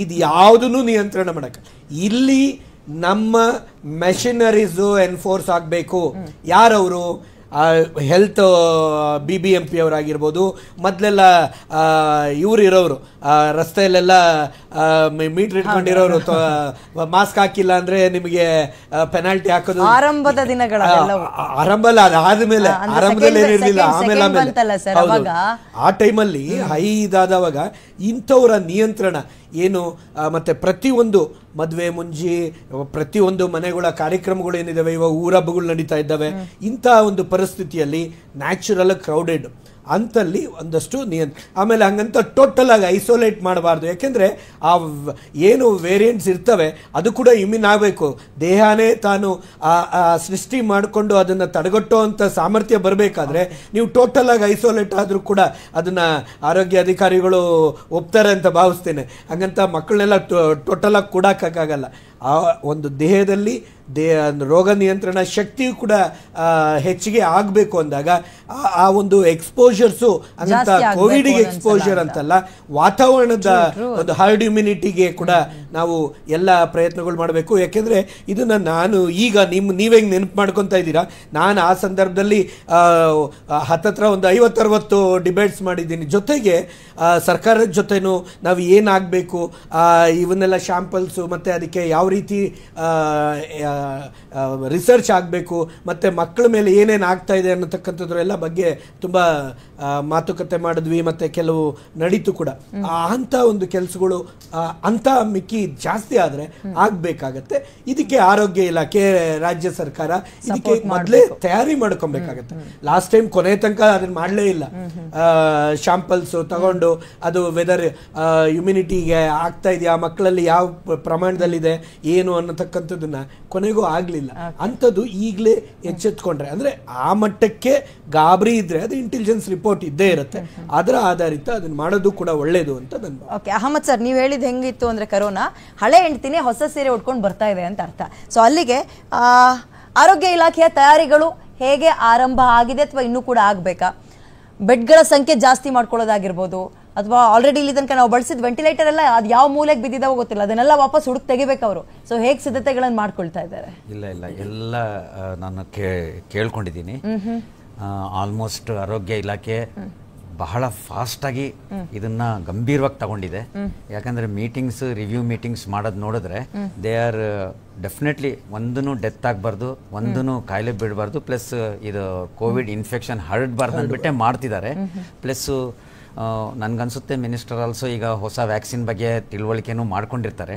ಇದು ಯಾವುದನ್ನು ನಿಯಂತ್ರಣ ಮಾಡೋಕ್ಕೆ ಇಲ್ಲಿ ನಮ್ಮ ಮೆಷಿನರೀಸು ಎನ್ಫೋರ್ಸ್ ಆಗಬೇಕು. ಯಾರವರು? ಹೆಲ್ತ್ BBMP ಅವರಾಗಿರ್ಬೋದು, ಮೊದಲೆಲ್ಲ ಇವ್ರು ಇರೋರು ರಸ್ತೆಯಲ್ಲೆಲ್ಲ ಮೀಟರ್ ಇಟ್ಕೊಂಡಿರೋರು, ಮಾಸ್ಕ್ ಹಾಕಿಲ್ಲ ಅಂದ್ರೆ ನಿಮಗೆ ಪೆನಾಲ್ಟಿ ಹಾಕೋದು ಆರಂಭದ ದಿನಗಳ ಆರಂಭಲ್ಲ, ಅದಾದ್ಮೇಲೆ ಆರಂಭದಲ್ಲಿ ಏನಿರ್ಲಿಲ್ಲ, ಆಮೇಲೆ ಆ ಟೈಮಲ್ಲಿ ಹೈ ಇದಾದವಾಗ ಇಂಥವರ ನಿಯಂತ್ರಣ ಏನು, ಮತ್ತೆ ಪ್ರತಿಯೊಂದು ಮದುವೆ ಮುಂಜಿ ಪ್ರತಿಯೊಂದು ಮನೆಗಳ ಕಾರ್ಯಕ್ರಮಗಳು ಏನಿದಾವೆ, ಇವಾಗ ಊರಬ್ಬಗಳು ನಡೀತಾ ಇದ್ದಾವೆ, ಇಂಥ ಒಂದು ಪರಿಸ್ಥಿತಿಯಲ್ಲಿ ನ್ಯಾಚುರಲ್ ಕ್ರೌಡೆಡ್ ಅಂತಲ್ಲಿ ಒಂದಷ್ಟು ಆಮೇಲೆ ಹಂಗಂತ ಟೋಟಲ್ ಆಗಿ ಐಸೋಲೇಟ್ ಮಾಡಬಾರ್ದು. ಯಾಕೆಂದ್ರೆ ಆ ಏನು ವೇರಿಯಂಟ್ಸ್ ಇರ್ತವೆ ಅದು ಕೂಡ ಇಮ್ಯೂನ್ ಆಗಬೇಕು. ದೇಹನೇ ತಾನು ಸೃಷ್ಟಿ ಮಾಡಿಕೊಂಡು ಅದನ್ನ ತಡೆಗಟ್ಟೋ ಅಂತ ಸಾಮರ್ಥ್ಯ ಬರಬೇಕಾದ್ರೆ ನೀವು ಟೋಟಲ್ ಆಗಿ ಐಸೋಲೇಟ್ ಆದ್ರೂ ಕೂಡ ಅದನ್ನ ಆರೋಗ್ಯ ಅಧಿಕಾರಿಗಳು ಒಪ್ತಾರೆ ಅಂತ ಭಾವಿಸ್ತೇನೆ. ಹಂಗಂತ ಮಕ್ಕಳನ್ನೆಲ್ಲ ಟೋಟಲ್ ಆಗಿ ಕೂಡಕ್ಕಾಗಲ್ಲ. ಆ ಒಂದು ದೇಹದಲ್ಲಿ ರೋಗ ನಿಯಂತ್ರಣ ಶಕ್ತಿಯು ಕೂಡ ಹೆಚ್ಚಿಗೆ ಆಗಬೇಕು ಅಂದಾಗ ಆ ಒಂದು ಎಕ್ಸ್ಪೋಜರ್ಸು ಅಂತ ಕೋವಿಡ್ಗೆ ಎಕ್ಸ್ಪೋಜರ್ ಅಂತಲ್ಲ, ವಾತಾವರಣದ ಒಂದು ಹರ್ಡ್ ಇಮ್ಯುನಿಟಿಗೆ ಕೂಡ ನಾವು ಎಲ್ಲ ಪ್ರಯತ್ನಗಳು ಮಾಡಬೇಕು. ಯಾಕೆಂದ್ರೆ ಇದನ್ನ ನಾನು ಈಗ ನೀವೇ ನೆನಪು ಮಾಡ್ಕೊತಾ ಇದ್ದೀರಾ, ನಾನು ಆ ಸಂದರ್ಭದಲ್ಲಿ ಹತ್ತತ್ರ ಒಂದು 50-60 ಡಿಬೇಟ್ಸ್ ಮಾಡಿದ್ದೀನಿ. ಜೊತೆಗೆ ಸರ್ಕಾರದ ಜೊತೆನೂ ನಾವು ಏನಾಗಬೇಕು, ಇವನ್ನೆಲ್ಲ ಶಾಂಪಲ್ಸು ಮತ್ತೆ ಅದಕ್ಕೆ ಯಾವ ರೀತಿ ರಿಸರ್ಚ್ ಆಗಬೇಕು, ಮತ್ತೆ ಮಕ್ಕಳ ಮೇಲೆ ಏನೇನು ಆಗ್ತಾ ಇದೆ ಅನ್ನತಕ್ಕಂಥದ್ರೆಲ್ಲ ಬಗ್ಗೆ ತುಂಬ ಮಾತುಕತೆ ಮಾಡಿದ್ವಿ, ಮತ್ತೆ ಕೆಲವು ನಡೀತು ಕೂಡ. ಅಂಥ ಒಂದು ಕೆಲಸಗಳು ಅಂಥ ಮಿಕ್ಕಿ ಜಾಸ್ತಿ ಆದರೆ ಆಗಬೇಕಾಗತ್ತೆ. ಇದಕ್ಕೆ ಆರೋಗ್ಯ ಇಲಾಖೆ, ರಾಜ್ಯ ಸರ್ಕಾರ ಇದಕ್ಕೆ ಮೊದಲೇ ತಯಾರಿ ಮಾಡ್ಕೊಬೇಕಾಗತ್ತೆ. ಲಾಸ್ಟ್ ಟೈಮ್ ಕೊನೆ ತನಕ ಅದನ್ನ ಮಾಡಲೇ ಇಲ್ಲ. ಶಾಂಪಲ್ಸ್ ತಗೊಂಡು ಅದು ವೆದರ್ ಇಮ್ಯುನಿಟಿಗೆ ಆಗ್ತಾ ಇದೆಯಾ, ಮಕ್ಕಳಲ್ಲಿ ಯಾವ ಪ್ರಮಾಣದಲ್ಲಿದೆ ಏನು ಅನ್ನತಕ್ಕಂಥದ್ದನ್ನ ಕೊನೆಗೂ ಆಗ್ಲಿಲ್ಲ. ಅಂಥದ್ದು ಈಗಲೇ ಎಚ್ಚೆತ್ಕೊಂಡ್ರೆ, ಅಂದ್ರೆ ಆ ಮಟ್ಟಕ್ಕೆ ಗಾಬರಿ ಇದ್ರೆ ಅದು ಇಂಟೆಲಿಜೆನ್ಸ್ ರಿಪೋರ್ಟ್ ಇದ್ದೇ ಇರುತ್ತೆ, ಅದರ ಆಧಾರಿತ ಅದನ್ನ ಮಾಡೋದು ಕೂಡ ಒಳ್ಳೇದು ಅಂತ ನನ್ನ. ಓಕೆ, ಅಹಮದ್ ಸರ್, ನೀವು ಹೇಳಿದ ಹೆಂಗಿತ್ತು ಅಂದ್ರೆ ಕರೋನಾ ಹಳೆ ಹೆಂಡ್ತಿನೇ ಹೊಸ ಸೀರೆ ಉಟ್ಕೊಂಡು ಬರ್ತಾ ಇದೆ ಅಂತ ಅರ್ಥ. ಸೊ ಅಲ್ಲಿಗೆ ಆರೋಗ್ಯ ಇಲಾಖೆಯ ತಯಾರಿಗಳು ಹೇಗೆ ಆರಂಭ ಆಗಿದೆ ಅಥವಾ ಇನ್ನೂ ಕೂಡ ಆಗ್ಬೇಕಾ? ಬೆಡ್ಗಳ ಸಂಖ್ಯೆ ಜಾಸ್ತಿ ಮಾಡ್ಕೊಳ್ಳೋದಾಗಿರ್ಬೋದು, ಅಥವಾ ಆಲ್ರೆಡಿ ಇಲ್ಲಿ ತನಕ ನಾವು ಬಳಸಿದ ವೆಂಟಿಲೇಟರ್ ಎಲ್ಲ ಅದು ಯಾವ ಮೂಲೆಗೆ ಬಿದ್ದಿದ್ದಾವೋ ಗೊತ್ತಿಲ್ಲ, ಅದನ್ನೆಲ್ಲ ವಾಪಸ್ ಹುಡುಕ್ ತೆಗಿಬೇಕು ಅವರು. ಸೊ ಹೇಗೆ ಸಿದ್ಧತೆಗಳನ್ನು ಮಾಡ್ಕೊಳ್ತಾ ಇದ್ದಾರೆ? ಎಲ್ಲ ನಾನು ಕೇಳ್ಕೊಂಡಿದ್ದೀನಿ. ಆಲ್ಮೋಸ್ಟ್ ಆರೋಗ್ಯ ಇಲಾಖೆ ಬಹಳ ಫಾಸ್ಟಾಗಿ ಇದನ್ನ ಗಂಭೀರವಾಗಿ ತಗೊಂಡಿದೆ. ಯಾಕಂದ್ರೆ ಮೀಟಿಂಗ್ಸ್, ರಿವ್ಯೂ ಮೀಟಿಂಗ್ಸ್ ಮಾಡೋದು ನೋಡಿದ್ರೆ ದೇ ಆರ್ ಡೆಫಿನೆಟ್ಲಿ ಒಂದೂ ಡೆತ್ ಆಗಬಾರ್ದು, ಒಂದೂ ಕಾಯಿಲೆ ಬಿಡಬಾರ್ದು, ಪ್ಲಸ್ ಇದು ಕೋವಿಡ್ ಇನ್ಫೆಕ್ಷನ್ ಹರಡಬಾರ್ದು ಅಂದ್ಬಿಟ್ಟೆ ಮಾಡ್ತಿದ್ದಾರೆ. ಪ್ಲಸ್ಸು ನನಗನ್ಸುತ್ತೆ ಮಿನಿಸ್ಟರ್ ಆಲ್ಸೋ ಈಗ ಹೊಸ ವ್ಯಾಕ್ಸಿನ್ ಬಗ್ಗೆ ತಿಳುವಳಿಕೆನೂ ಮಾಡ್ಕೊಂಡಿರ್ತಾರೆ.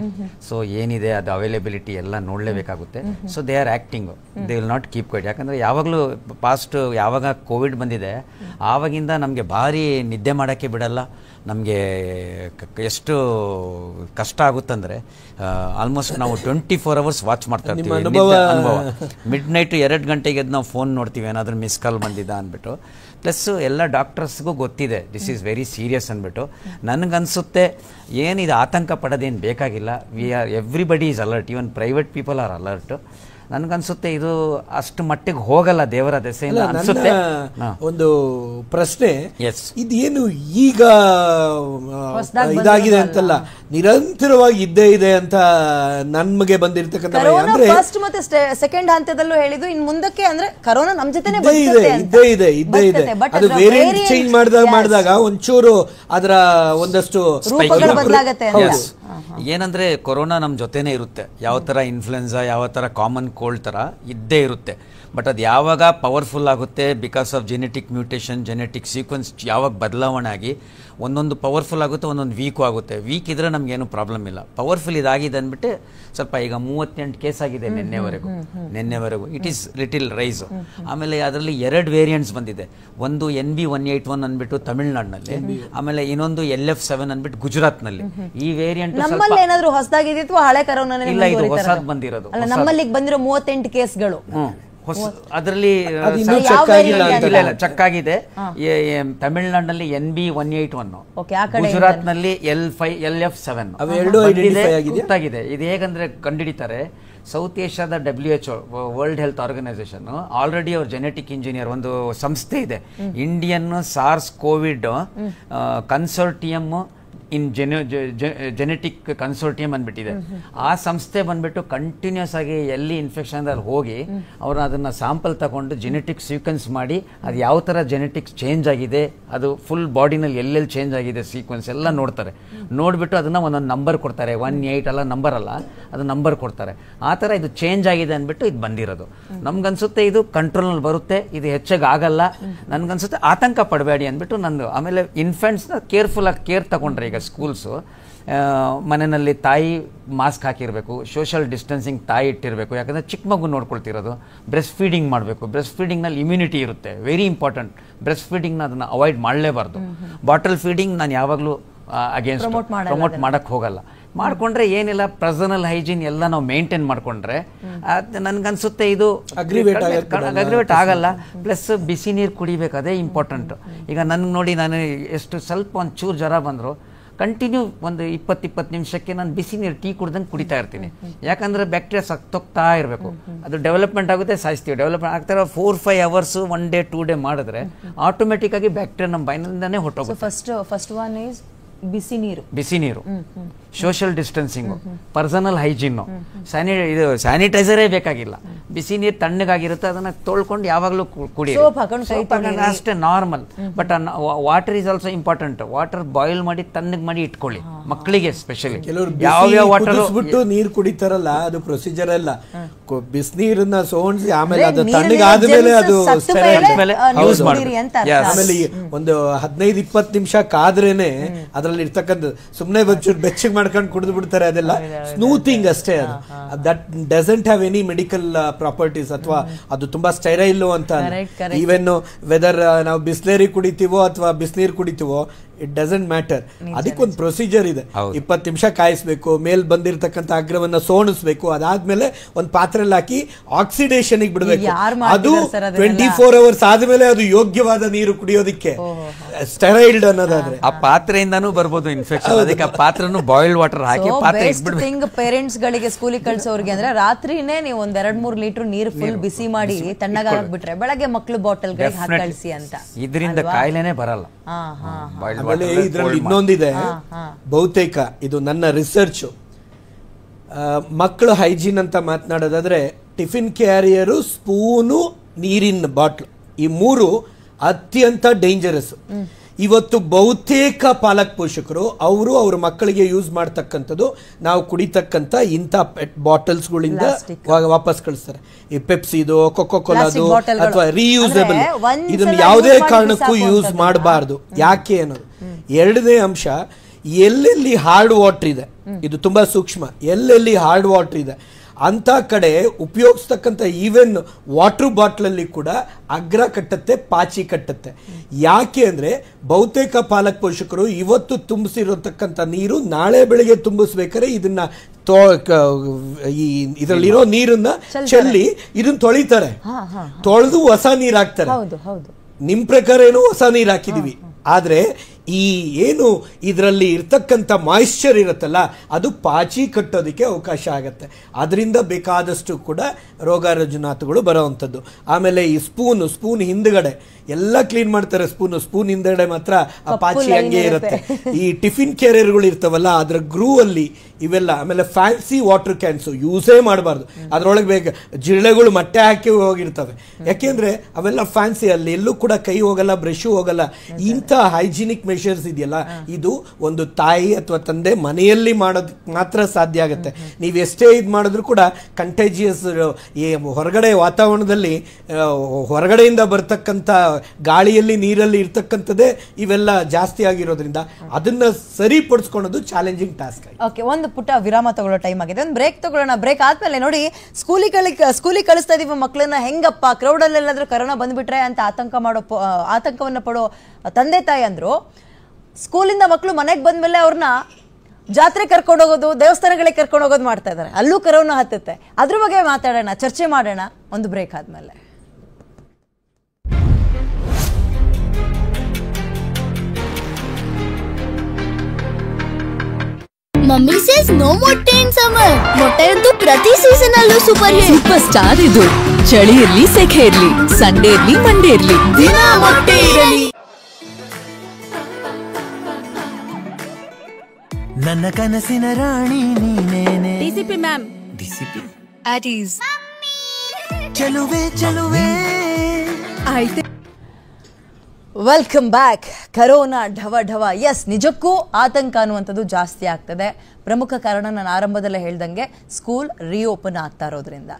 ಸೊ ಏನಿದೆ ಅದು ಅವೈಲೇಬಿಲಿಟಿ ಎಲ್ಲ ನೋಡಲೇಬೇಕಾಗುತ್ತೆ. So they are acting, they will not keep quiet. ಯಾಕಂದರೆ ಯಾವಾಗಲೂ ಪಾಸ್ಟ್ ಯಾವಾಗ ಕೋವಿಡ್ ಬಂದಿದೆ ಆವಾಗಿಂದ ನಮಗೆ ಭಾರಿ ನಿದ್ದೆ ಮಾಡೋಕ್ಕೆ ಬಿಡಲ್ಲ. ನಮಗೆ ಎಷ್ಟು ಕಷ್ಟ ಆಗುತ್ತಂದರೆ ಆಲ್ಮೋಸ್ಟ್ ನಾವು 24 hours ವಾಚ್ ಮಾಡ್ತಾ ಇರ್ತೀವಿ. ಅನುಭವ ಮಿಡ್ ನೈಟ್ 2 ಗಂಟೆಗೆ ನಾವು ಫೋನ್ ನೋಡ್ತೀವಿ ಏನಾದರೂ ಮಿಸ್ ಕಾಲ್ ಬಂದಿದ್ದ ಅಂದ್ಬಿಟ್ಟು. ಪ್ಲಸ್ ಎಲ್ಲ ಡಾಕ್ಟರ್ಸ್ಗೂ ಗೊತ್ತಿದೆ ದಿಸ್ ಈಸ್ ವೆರಿ ಸೀರಿಯಸ್ ಅಂದ್ಬಿಟ್ಟು. ನನಗನ್ಸುತ್ತೆ ಏನಿದು ಆತಂಕ ಪಡೋದೇನು ಬೇಕಾಗಿಲ್ಲ. Everybody is alert, even private people are alert. ನನಗನ್ಸುತ್ತೆ ಇದು ಅಷ್ಟು ಮಟ್ಟಿಗೆ ಹೋಗಲ್ಲ ದೇವರ ದೆಸೆಯಿಂದ ಅನ್ಸುತ್ತೆ. ಒಂದು ಪ್ರಶ್ನೆ, ಇದೇನು ಈಗ ಇದಾಗಿದೆ ಅಂತಲ್ಲ, ನಿರಂತರವಾಗಿ ಇದ್ದೇ ಇದೆ ಅಂತ ನನ್ಮಗೆ ಬಂದಿರ್ತಕ್ಕಂಥ ಫಸ್ಟ್ ಮತ್ತೆ ಸೆಕೆಂಡ್ ಹಂತದಲ್ಲೂ ಹೇಳಿದ್ರು. ಇನ್ ಮುಂದಕ್ಕೆ ಅಂದ್ರೆ ಕರೋನಾ ನಮ್ ಜೊತೆನೆ ಇದ್ದೇ ಇದೆ. ಅದು ವೇರಿಯಂಟ್ ಚೇಂಜ್ ಮಾಡಿದಾಗ ಒಂಚೂರು ಅದರ ಒಂದಷ್ಟು ಬದಲಾಗತ್ತೆ. ಏನಂದ್ರೆ ಕೊರೋನಾ ನಮ್ಮ ಜೊತೆನೇ ಇರುತ್ತೆ. ಯಾವ ಥರ ಇನ್ಫ್ಲುಯೆನ್ಸಾ, ಯಾವ ಥರ ಕಾಮನ್ ಕೋಲ್ಡ್ ಥರ ಇದ್ದೇ ಇರುತ್ತೆ. ಬಟ್ ಅದು ಯಾವಾಗ ಪವರ್ಫುಲ್ ಆಗುತ್ತೆ because of genetic mutation, genetic sequence ಯಾವಾಗ ಬದಲಾವಣೆ ಆಗಿ ಒಂದೊಂದು ಪವರ್ಫುಲ್ ಆಗುತ್ತೆ, ಒಂದೊಂದು ವೀಕು ಆಗುತ್ತೆ. ವೀಕ್ ಇದ್ರೆ ನಮಗೇನು ಪ್ರಾಬ್ಲಮ್ ಇಲ್ಲ. ಪವರ್ಫುಲ್ ಇದಾಗಿದೆ ಅಂದ್ಬಿಟ್ಟು ಸ್ವಲ್ಪ ಈಗ 38 ಕೇಸ್ ಆಗಿದೆ ನಿನ್ನೆವರೆಗೂ. It is little rise. ಆಮೇಲೆ ಅದರಲ್ಲಿ 2 ವೇರಿಯಂಟ್ಸ್ ಬಂದಿದೆ. ಒಂದು NB181 ಅಂದ್ಬಿಟ್ಟು ತಮಿಳ್ನಾಡಿನಲ್ಲಿ, ಆಮೇಲೆ ಇನ್ನೊಂದು LF7 ಅಂದ್ಬಿಟ್ಟು ಗುಜರಾತ್ನಲ್ಲಿ. ಈ ವೇರಿಯಂಟ್ ಏನಾದ್ರು ಹೊಸದಾಗಿದ್ದು ಹಳೆ ಕರೋನಾ ಇಲ್ಲ, ಇದು ಹೊಸದು ಬಂದಿರೋದು. ನಮ್ಮಲ್ಲಿ ಬಂದಿರೋ 38 ಕೇಸ್ಗಳು ಅದರಲ್ಲಿ ಚೆಕ್ ಆಗಿದೆ. ತಮಿಳ್ನಾಡಿನಲ್ಲಿ NB181, ಗುಜರಾತ್ನಲ್ಲಿ LF7 ಗೊತ್ತಾಗಿದೆ. ಇದು ಹೇಗಂದ್ರೆ ಕಂಡುಹಿಡಿತಾರೆ, ಸೌತ್ ಏಷ್ಯಾದ WHO world health organisation already ಅವ್ರ ಜೆನೆಟಿಕ್ ಇಂಜಿನಿಯರ್ ಒಂದು ಸಂಸ್ಥೆ ಇದೆ, Indian SARS covid consortium in genetic consortium ಅಂದ್ಬಿಟ್ಟಿದೆ. ಆ ಸಂಸ್ಥೆ ಬಂದ್ಬಿಟ್ಟು ಕಂಟಿನ್ಯೂಸ್ ಆಗಿ ಎಲ್ಲಿ ಇನ್ಫೆಕ್ಷನ್ ಅಲ್ಲಿ ಹೋಗಿ ಅವರು ಅದನ್ನ ಸ್ಯಾಂಪಲ್ ತಗೊಂಡು ಜೆನೆಟಿಕ್ ಸೀಕ್ವೆನ್ಸ್ ಮಾಡಿ ಅದು ಯಾವ ಥರ ಜೆನೆಟಿಕ್ಸ್ ಚೇಂಜ್ ಆಗಿದೆ, ಅದು ಫುಲ್ ಬಾಡಿನಲ್ಲಿ ಎಲ್ಲೆಲ್ಲಿ ಚೇಂಜ್ ಆಗಿದೆ ಸೀಕ್ವೆನ್ಸ್ ಎಲ್ಲ ನೋಡ್ತಾರೆ. ನೋಡಿಬಿಟ್ಟು ಅದನ್ನು ಒಂದೊಂದು ನಂಬರ್ ಕೊಡ್ತಾರೆ, 1-8 ಅಲ್ಲ ನಂಬರ್ ಅಲ್ಲ, ಅದು ನಂಬರ್ ಕೊಡ್ತಾರೆ. ಆ ಥರ ಇದು ಚೇಂಜ್ ಆಗಿದೆ ಅಂದ್ಬಿಟ್ಟು ಇದು ಬಂದಿರೋದು. ನಮ್ಗನ್ಸುತ್ತೆ ಇದು ಕಂಟ್ರೋಲ್ನಲ್ಲಿ ಬರುತ್ತೆ, ಇದು ಹೆಚ್ಚಾಗಿ ಆಗಲ್ಲ. ನನ್ಗನ್ಸುತ್ತೆ ಆತಂಕ ಪಡಬೇಡಿ ಅಂದ್ಬಿಟ್ಟು ನಂದು. ಆಮೇಲೆ ಇನ್ಫೆಂಟ್ಸ್ನ ಕೇರ್ಫುಲ್ಲಾಗಿ ಕೇರ್ ತಗೊಂಡ್ರೆ ಈಗ ಸ್ಕೂಲ್ಸು ಮನೆಯಲ್ಲಿ ತಾಯಿ ಮಾಸ್ಕ್ ಹಾಕಿರಬೇಕು, ಸೋಷಿಯಲ್ ಡಿಸ್ಟೆನ್ಸಿಂಗ್ ತಾಯಿ ಇಟ್ಟಿರಬೇಕು. ಯಾಕಂದರೆ ಚಿಕ್ಕ ಮಗು ನೋಡ್ಕೊಳ್ತಿರೋದು, ಬ್ರೆಸ್ಟ್ ಫೀಡಿಂಗ್ ಮಾಡಬೇಕು. ಬ್ರೆಸ್ಟ್ ಫೀಡಿಂಗ್ನಲ್ಲಿ ಇಮ್ಯುನಿಟಿ ಇರುತ್ತೆ, ವೆರಿ ಇಂಪಾರ್ಟೆಂಟ್. ಬ್ರೆಸ್ಟ್ ಫೀಡಿಂಗ್ನ ಅದನ್ನು ಅವಾಯ್ಡ್ ಮಾಡಲೇಬಾರ್ದು. ಬಾಟಲ್ ಫೀಡಿಂಗ್ ನಾನು ಯಾವಾಗಲೂ ಅಗೇನ್ಸ್ಟ್ ಪ್ರಮೋಟ್ ಮಾಡೋಕ್ಕೆ ಹೋಗಲ್ಲ. ಮಾಡಿಕೊಂಡ್ರೆ ಏನಿಲ್ಲ, ಪರ್ಸನಲ್ ಹೈಜೀನ್ ಎಲ್ಲ ನಾವು ಮೇಂಟೈನ್ ಮಾಡಿಕೊಂಡ್ರೆ ನನಗನ್ಸುತ್ತೆ ಇದು ಅಗ್ರಿವೇಟ್ ಆಗಲ್ಲ. ಪ್ಲಸ್ ಬಿಸಿ ನೀರು ಕುಡಿಬೇಕು, ಅದೇ ಇಂಪಾರ್ಟೆಂಟು. ಈಗ ನನಗೆ ನೋಡಿ, ನಾನು ಎಷ್ಟು ಸ್ವಲ್ಪ ಒಂದು ಚೂರು ಜ್ವರ ಬಂದರು ಕಂಟಿನ್ಯೂ ಒಂದು 20-20 ನಿಮಿಷಕ್ಕೆ ನಾನು ಬಿಸಿ ನೀರು ಟೀ ಕುಡ್ದಂಗೆ ಕುಡಿತಾ ಇರ್ತೀನಿ. ಯಾಕಂದರೆ ಬ್ಯಾಕ್ಟೀರಿಯಾ ಸತ್ತೋಗ್ತಾ ಇರಬೇಕು, ಅದು ಡೆವಲಪ್ಮೆಂಟ್ ಆಗುತ್ತೆ, ಸಾಯಿಸ್ತೀವಿ. ಡೆವಲಪ್ಮೆಂಟ್ ಆಗ್ತಾರೆ 4-5 hours 1 day 2 day ಮಾಡಿದ್ರೆ ಆಟೋಮೆಟಿಕ್ಕಾಗಿ ಬ್ಯಾಕ್ಟೀರಿಯಾ ನಮ್ಮ ಬಾಯಿನಿಂದನೇ ಹೊಟ್ಟೋಗುತ್ತೆ. ಫಸ್ಟ್ ಒನ್ ಈಸ್ ಬಿಸಿ ನೀರು, ಸೋಷಿಯಲ್ ಡಿಸ್ಟೆನ್ಸಿಂಗು, ಪರ್ಸನಲ್ ಹೈಜೀನು, ಇದು ಸ್ಯಾನಿಟೈಸರೇ ಬೇಕಾಗಿಲ್ಲ. ಬಿಸಿ ನೀರು ತಣ್ಣಗಾಗಿರುತ್ತೆ, ಅದನ್ನು ತೊಳ್ಕೊಂಡು ಯಾವಾಗಲೂ ಕುಡಿ, ಅಷ್ಟೇ normal. But water is also important. Water boil ಮಾಡಿ ತಣ್ಣಗೆ ಮಾಡಿ ಇಟ್ಕೊಳ್ಳಿ, ಮಕ್ಕಳಿಗೆ ಸ್ಪೆಷಲಿ. ಯಾವ್ಯಾವ ವಾಟರ್ ನೀರು ಕುಡಿತಾರಲ್ಲ, ಅದು ಪ್ರೊಸೀಜರ್ ಅಲ್ಲ. ಬಿಸಿನೀರನ್ನ ಸೋಣಿಸಿ ಆಮೇಲೆ ಅದು ತಣ್ಣಗಾದ್ಮೇಲೆ ಅದು ಯೂಸ್ ಮಾಡಿ. ಆಮೇಲೆ ಒಂದು 15-20 ನಿಮಿಷ ಕಾದ್ರೇನೆ ಅದ್ರಲ್ಲಿ ಇರ್ತಕ್ಕಂಥ ಸುಮ್ಮನೆ ಬೆಚ್ಚಗೆ ಮಾಡ್ಕೊಂಡು ಕುಡಿದು ಬಿಡ್ತಾರೆ. ಅದೆಲ್ಲ ಸ್ನೂತಿಂಗ್ ಅಷ್ಟೇ. ಅದು that doesn't have any medical properties, ಅಥವಾ ಅದು ತುಂಬಾ ಸ್ಟೈರೈಲ್ ಅಂತ. ಈವನ್ ವೆದರ್ ನಾವು ಬಿಸ್ಲೇರಿ ಕುಡಿತೀವೋ ಅಥವಾ ಬಿಸಿನೀರು ಕುಡಿತೀವೋ, ಇಟ್ ಡಸಂಟ್ ಮ್ಯಾಟರ್. ಅದಕ್ಕೊಂದು ಪ್ರೊಸೀಜರ್ ಇದೆ. 20 ನಿಮಿಷ ಕಾಯಿಸ್ಬೇಕು, ಮೇಲ್ ಬಂದಿರತಕ್ಕಂಥ ಅಗ್ರವನ್ನ ಸೋಣಿಸ್ಬೇಕು, ಅದಾದ್ಮೇಲೆ ಒಂದು ಪಾತ್ರೆಯಲ್ಲಿ ಹಾಕಿ ಆಕ್ಸಿಡೇಷನ್ ಬಿಡಬೇಕು. ಅದು 24 hours ಆದ್ಮೇಲೆ ಅದು ಯೋಗ್ಯವಾದ ನೀರು ಕುಡಿಯೋದಿಕ್ಕೆ. ಸ್ಟೆರೈಲ್ಡ್ ಅನ್ನೋದಾದ್ರೆ ಆ ಪಾತ್ರೆಯಿಂದಾನು ಬರ್ಬೋದು ಇನ್ಫೆಕ್ಷನ್. ಅದಕ್ಕೆ ಆ ಪಾತ್ರೆನು ಬಾಯ್ಲ್ಡ್ ವಾಟರ್ ಹಾಕಿ ಪಾತ್ರೆ ಇಟ್ಬಿಡ್ಬೇಕು. ಪೇರೆಂಟ್ಸ್ ಗಳಿಗೆ ಸ್ಕೂಲಿಗೆ ಕಳ್ಸೋರಿಗೆ ಅಂದ್ರೆ ರಾತ್ರಿನೇ ನೀವು 1-2-3 ಲೀಟರ್ ನೀರು ಫುಲ್ ಬಿಸಿ ಮಾಡಿ ತಣ್ಣಗ ಹಾಕ್ಬಿಟ್ರೆ ಬೆಳಗ್ಗೆ ಮಕ್ಕಳು ಬಾಟಲ್ ಗಳಿಗೆ ಹಾಕಿ ಕಳಿಸಿ ಅಂತ. ಇದರಿಂದ ಕಾಯಿಲೆನೇ ಬರಲ್ಲ. ಇದ್ರಲ್ಲಿ ಇನ್ನೊಂದಿದೆ, ಬಹುತೇಕ ಇದು ನನ್ನ ರಿಸರ್ಚ್. ಮಕ್ಕಳು ಹೈಜೀನ್ ಅಂತ ಮಾತನಾಡೋದಾದ್ರೆ ಟಿಫಿನ್ ಕ್ಯಾರಿಯರು, ಸ್ಪೂನು, ನೀರಿನ ಬಾಟ್ಲು, ಈ 3 ಅತ್ಯಂತ ಡೇಂಜರಸ್. ಇವತ್ತು ಬಹುತೇಕ ಪಾಲಕ್ ಪೋಷಕರು ಅವರು ಅವ್ರ ಮಕ್ಕಳಿಗೆ ಯೂಸ್ ಮಾಡ್ತಕ್ಕಂಥದ್ದು ನಾವು ಕುಡಿತಕ್ಕಂಥ ಇಂಥ ಪೆಟ್ ಬಾಟಲ್ಸ್ಗಳಿಂದ ವಾಪಸ್ ಕಳಿಸ್ತಾರೆ. ಈ ಪೆಪ್ಸಿದು, ಕೊಕೊಕೋಲಾದು ಅಥವಾ ರೀಯೂಸಬಲ್, ಇದನ್ನು ಯಾವುದೇ ಕಾರಣಕ್ಕೂ ಯೂಸ್ ಮಾಡಬಾರ್ದು. ಯಾಕೆ ಅನ್ನೋದು. ಎರಡನೇ ಅಂಶ, ಎಲ್ಲೆಲ್ಲಿ ಹಾರ್ಡ್ ವಾಟರ್ ಇದೆ, ಇದು ತುಂಬಾ ಸೂಕ್ಷ್ಮ, ಎಲ್ಲೆಲ್ಲಿ ಹಾರ್ಡ್ ವಾಟರ್ ಇದೆ ಅಂತ ಕಡೆ ಉಪಯೋಗಿಸ್ತಕ್ಕಂಥ ಈವನ್ ವಾಟರ್ ಬಾಟ್ಲಲ್ಲಿ ಕೂಡ ಅಗ್ರ ಕಟ್ಟತ್ತೆ, ಪಾಚಿ ಕಟ್ಟತ್ತೆ. ಯಾಕೆ ಅಂದರೆ ಬಹುತೇಕ ಪಾಲಕ್ ಪೋಷಕರು ಇವತ್ತು ತುಂಬಿಸಿರತಕ್ಕಂಥ ನೀರು ನಾಳೆ ಬೆಳಿಗ್ಗೆ ತುಂಬಿಸ್ಬೇಕಾದ್ರೆ ಇದನ್ನ ಇದರಲ್ಲಿರೋ ನೀರನ್ನ ಚೆಲ್ಲಿ ಇದನ್ನ ತೊಳಿತಾರೆ, ತೊಳೆದು ಹೊಸ ನೀರು ಹಾಕ್ತಾರೆ. ನಿಮ್ ಪ್ರಕಾರ ಏನು ಹೊಸ ನೀರು ಹಾಕಿದೀವಿ, ಆದ್ರೆ ಈ ಏನು ಇದರಲ್ಲಿ ಇರ್ತಕ್ಕಂಥ ಮಾಯಿಶ್ಚರ್ ಇರುತ್ತಲ್ಲ, ಅದು ಪಾಚಿ ಕಟ್ಟೋದಕ್ಕೆ ಅವಕಾಶ ಆಗತ್ತೆ. ಅದರಿಂದ ಬೇಕಾದಷ್ಟು ಕೂಡ ರೋಗ ರುಜುನಾತುಗಳು ಬರೋವಂಥದ್ದು. ಆಮೇಲೆ ಈ ಸ್ಪೂನ್ ಹಿಂದ್ಗಡೆ ಎಲ್ಲ ಕ್ಲೀನ್ ಮಾಡ್ತಾರೆ, ಸ್ಪೂನ್ ಹಿಂದ್ಗಡೆ ಮಾತ್ರ ಆ ಪಾಚಿ ಹಂಗೆ ಇರುತ್ತೆ. ಈ ಟಿಫಿನ್ ಕ್ಯಾರಿಯರ್ಗಳು ಇರ್ತಾವಲ್ಲ, ಅದರ ಗ್ರೂ ಅಲ್ಲಿ ಇವೆಲ್ಲ. ಆಮೇಲೆ ಫ್ಯಾನ್ಸಿ ವಾಟರ್ ಕ್ಯಾನ್ಸ್ ಯೂಸೇ ಮಾಡಬಾರ್ದು. ಅದರೊಳಗೆ ಬೇಗ ಜಿರಳೆಗಳು ಮೊಟ್ಟೆ ಹಾಕಿ ಹೋಗಿರ್ತವೆ. ಯಾಕೆಂದ್ರೆ ಅವೆಲ್ಲ ಫ್ಯಾನ್ಸಿ, ಅಲ್ಲಿ ಎಲ್ಲೂ ಕೂಡ ಕೈ ಹೋಗಲ್ಲ, ಬ್ರಷ್ ಹೋಗಲ್ಲ. ಇಂಥ ಹೈಜಿನಿಕ್ ಮೆಷರ್ಸ್ ಇದೆಯಲ್ಲ, ಇದು ಒಂದು ತಾಯಿ ಅಥವಾ ತಂದೆ ಮನೆಯಲ್ಲಿ ಮಾಡೋದಕ್ಕೆ ಮಾತ್ರ ಸಾಧ್ಯ ಆಗುತ್ತೆ. ನೀವು ಎಷ್ಟೇ ಇದು ಮಾಡಿದ್ರು ಕೂಡ ಕಂಟೇಜಿಯಸ್, ಈ ಹೊರಗಡೆ ವಾತಾವರಣದಲ್ಲಿ ಹೊರಗಡೆಯಿಂದ ಬರ್ತಕ್ಕಂಥ ಗಾಳಿಯಲ್ಲಿ ನೀರಲ್ಲಿ ಇರ್ತಕ್ಕಂಥದ್ದೇ ಇವೆಲ್ಲ ಜಾಸ್ತಿ ಆಗಿರೋದ್ರಿಂದ ಅದನ್ನ ಸರಿಪಡಿಸ್ಕೊಳ್ಳೋದು ಚಾಲೆಂಜಿಂಗ್ ಟಾಸ್ಕ್. ಓಕೆ, ಒಂದು ಪುಟ್ಟ ವಿರಾಮ ತಗೊಳ್ಳೋ ಟೈಮ್ ಆಗಿದೆ, ಒಂದು ಬ್ರೇಕ್ ತಗೊಳ್ಳೋಣ. ಬ್ರೇಕ್ ಆದ್ಮೇಲೆ ನೋಡಿ, ಸ್ಕೂಲಿಗೆ ಕಳಿಸ್ತಾ ಇದೀವಿ ಮಕ್ಕಳನ್ನ, ಹೆಂಗಪ್ಪ ಕ್ರೌಡಲ್ಲಿ ಎಲ್ಲಾದ್ರೂ ಕರೋನಾ ಬಂದ್ಬಿಟ್ರೆ ಅಂತ ಆತಂಕವನ್ನ ಪಡೋ ತಂದೆ ತಾಯಿ ಅಂದ್ರು. ಸ್ಕೂಲಿಂದ ಮಕ್ಕಳು ಮನೆಗೆ ಬಂದ್ಮೇಲೆ ಅವ್ರನ್ನ ಜಾತ್ರೆ ಕರ್ಕೊಂಡು ಹೋಗೋದು, ದೇವಸ್ಥಾನಗಳಿಗೆ ಕರ್ಕೊಂಡು ಹೋಗೋದು ಮಾಡ್ತಾ ಇದ್ದಾರೆ, ಅಲ್ಲೂ ಕರೋನಾ ಹತ್ತುತ್ತೆ. ಅದ್ರ ಬಗ್ಗೆ ಮಾತಾಡೋಣ, ಚರ್ಚೆ ಮಾಡೋಣ ಒಂದು ಬ್ರೇಕ್ ಆದ್ಮೇಲೆ. ಮಮ್ಮಿ ಸೇಸ್ ನೋ ಮೊಟ್ಟೆ ಇನ್ ಸಮ್ಮರ್. ಮೊಟ್ಟೆ ಇದ್ದು ಪ್ರತಿ ಸೀಸನ್ ಅಲ್ಲೂ ಸೂಪರ್ ಸ್ಟಾರ್ ಇದು. ಚಳಿ ಇರ್ಲಿ, ಸೆಖೆ ಇರ್ಲಿ, ಸಂಡೇ ಇರ್ಲಿ, ಮಂಡೇ ಇರ್ಲಿ, ದಿನ ಮೊಟ್ಟೆ ಇರಲಿ. ನನ್ನ ಕನಸಿನ ರಾಣಿ ನೀನೇನೆ. DCP ma'am. DCP at ease. ಚಲುವೆ ಚಲುವೆ. ಆಯ್ತು. Welcome back. ಕರೋನಾ ಢವ ಢವ. ಎಸ್, ನಿಜಕ್ಕೂ ಆತಂಕ ಅನ್ನುವಂಥದ್ದು ಜಾಸ್ತಿ ಆಗ್ತದೆ. ಪ್ರಮುಖ ಕಾರಣ ನಾನು ಆರಂಭದಲ್ಲೇ ಹೇಳ್ದಂಗೆ ಸ್ಕೂಲ್ ರೀಓಪನ್ ಆಗ್ತಾ ಇರೋದ್ರಿಂದ.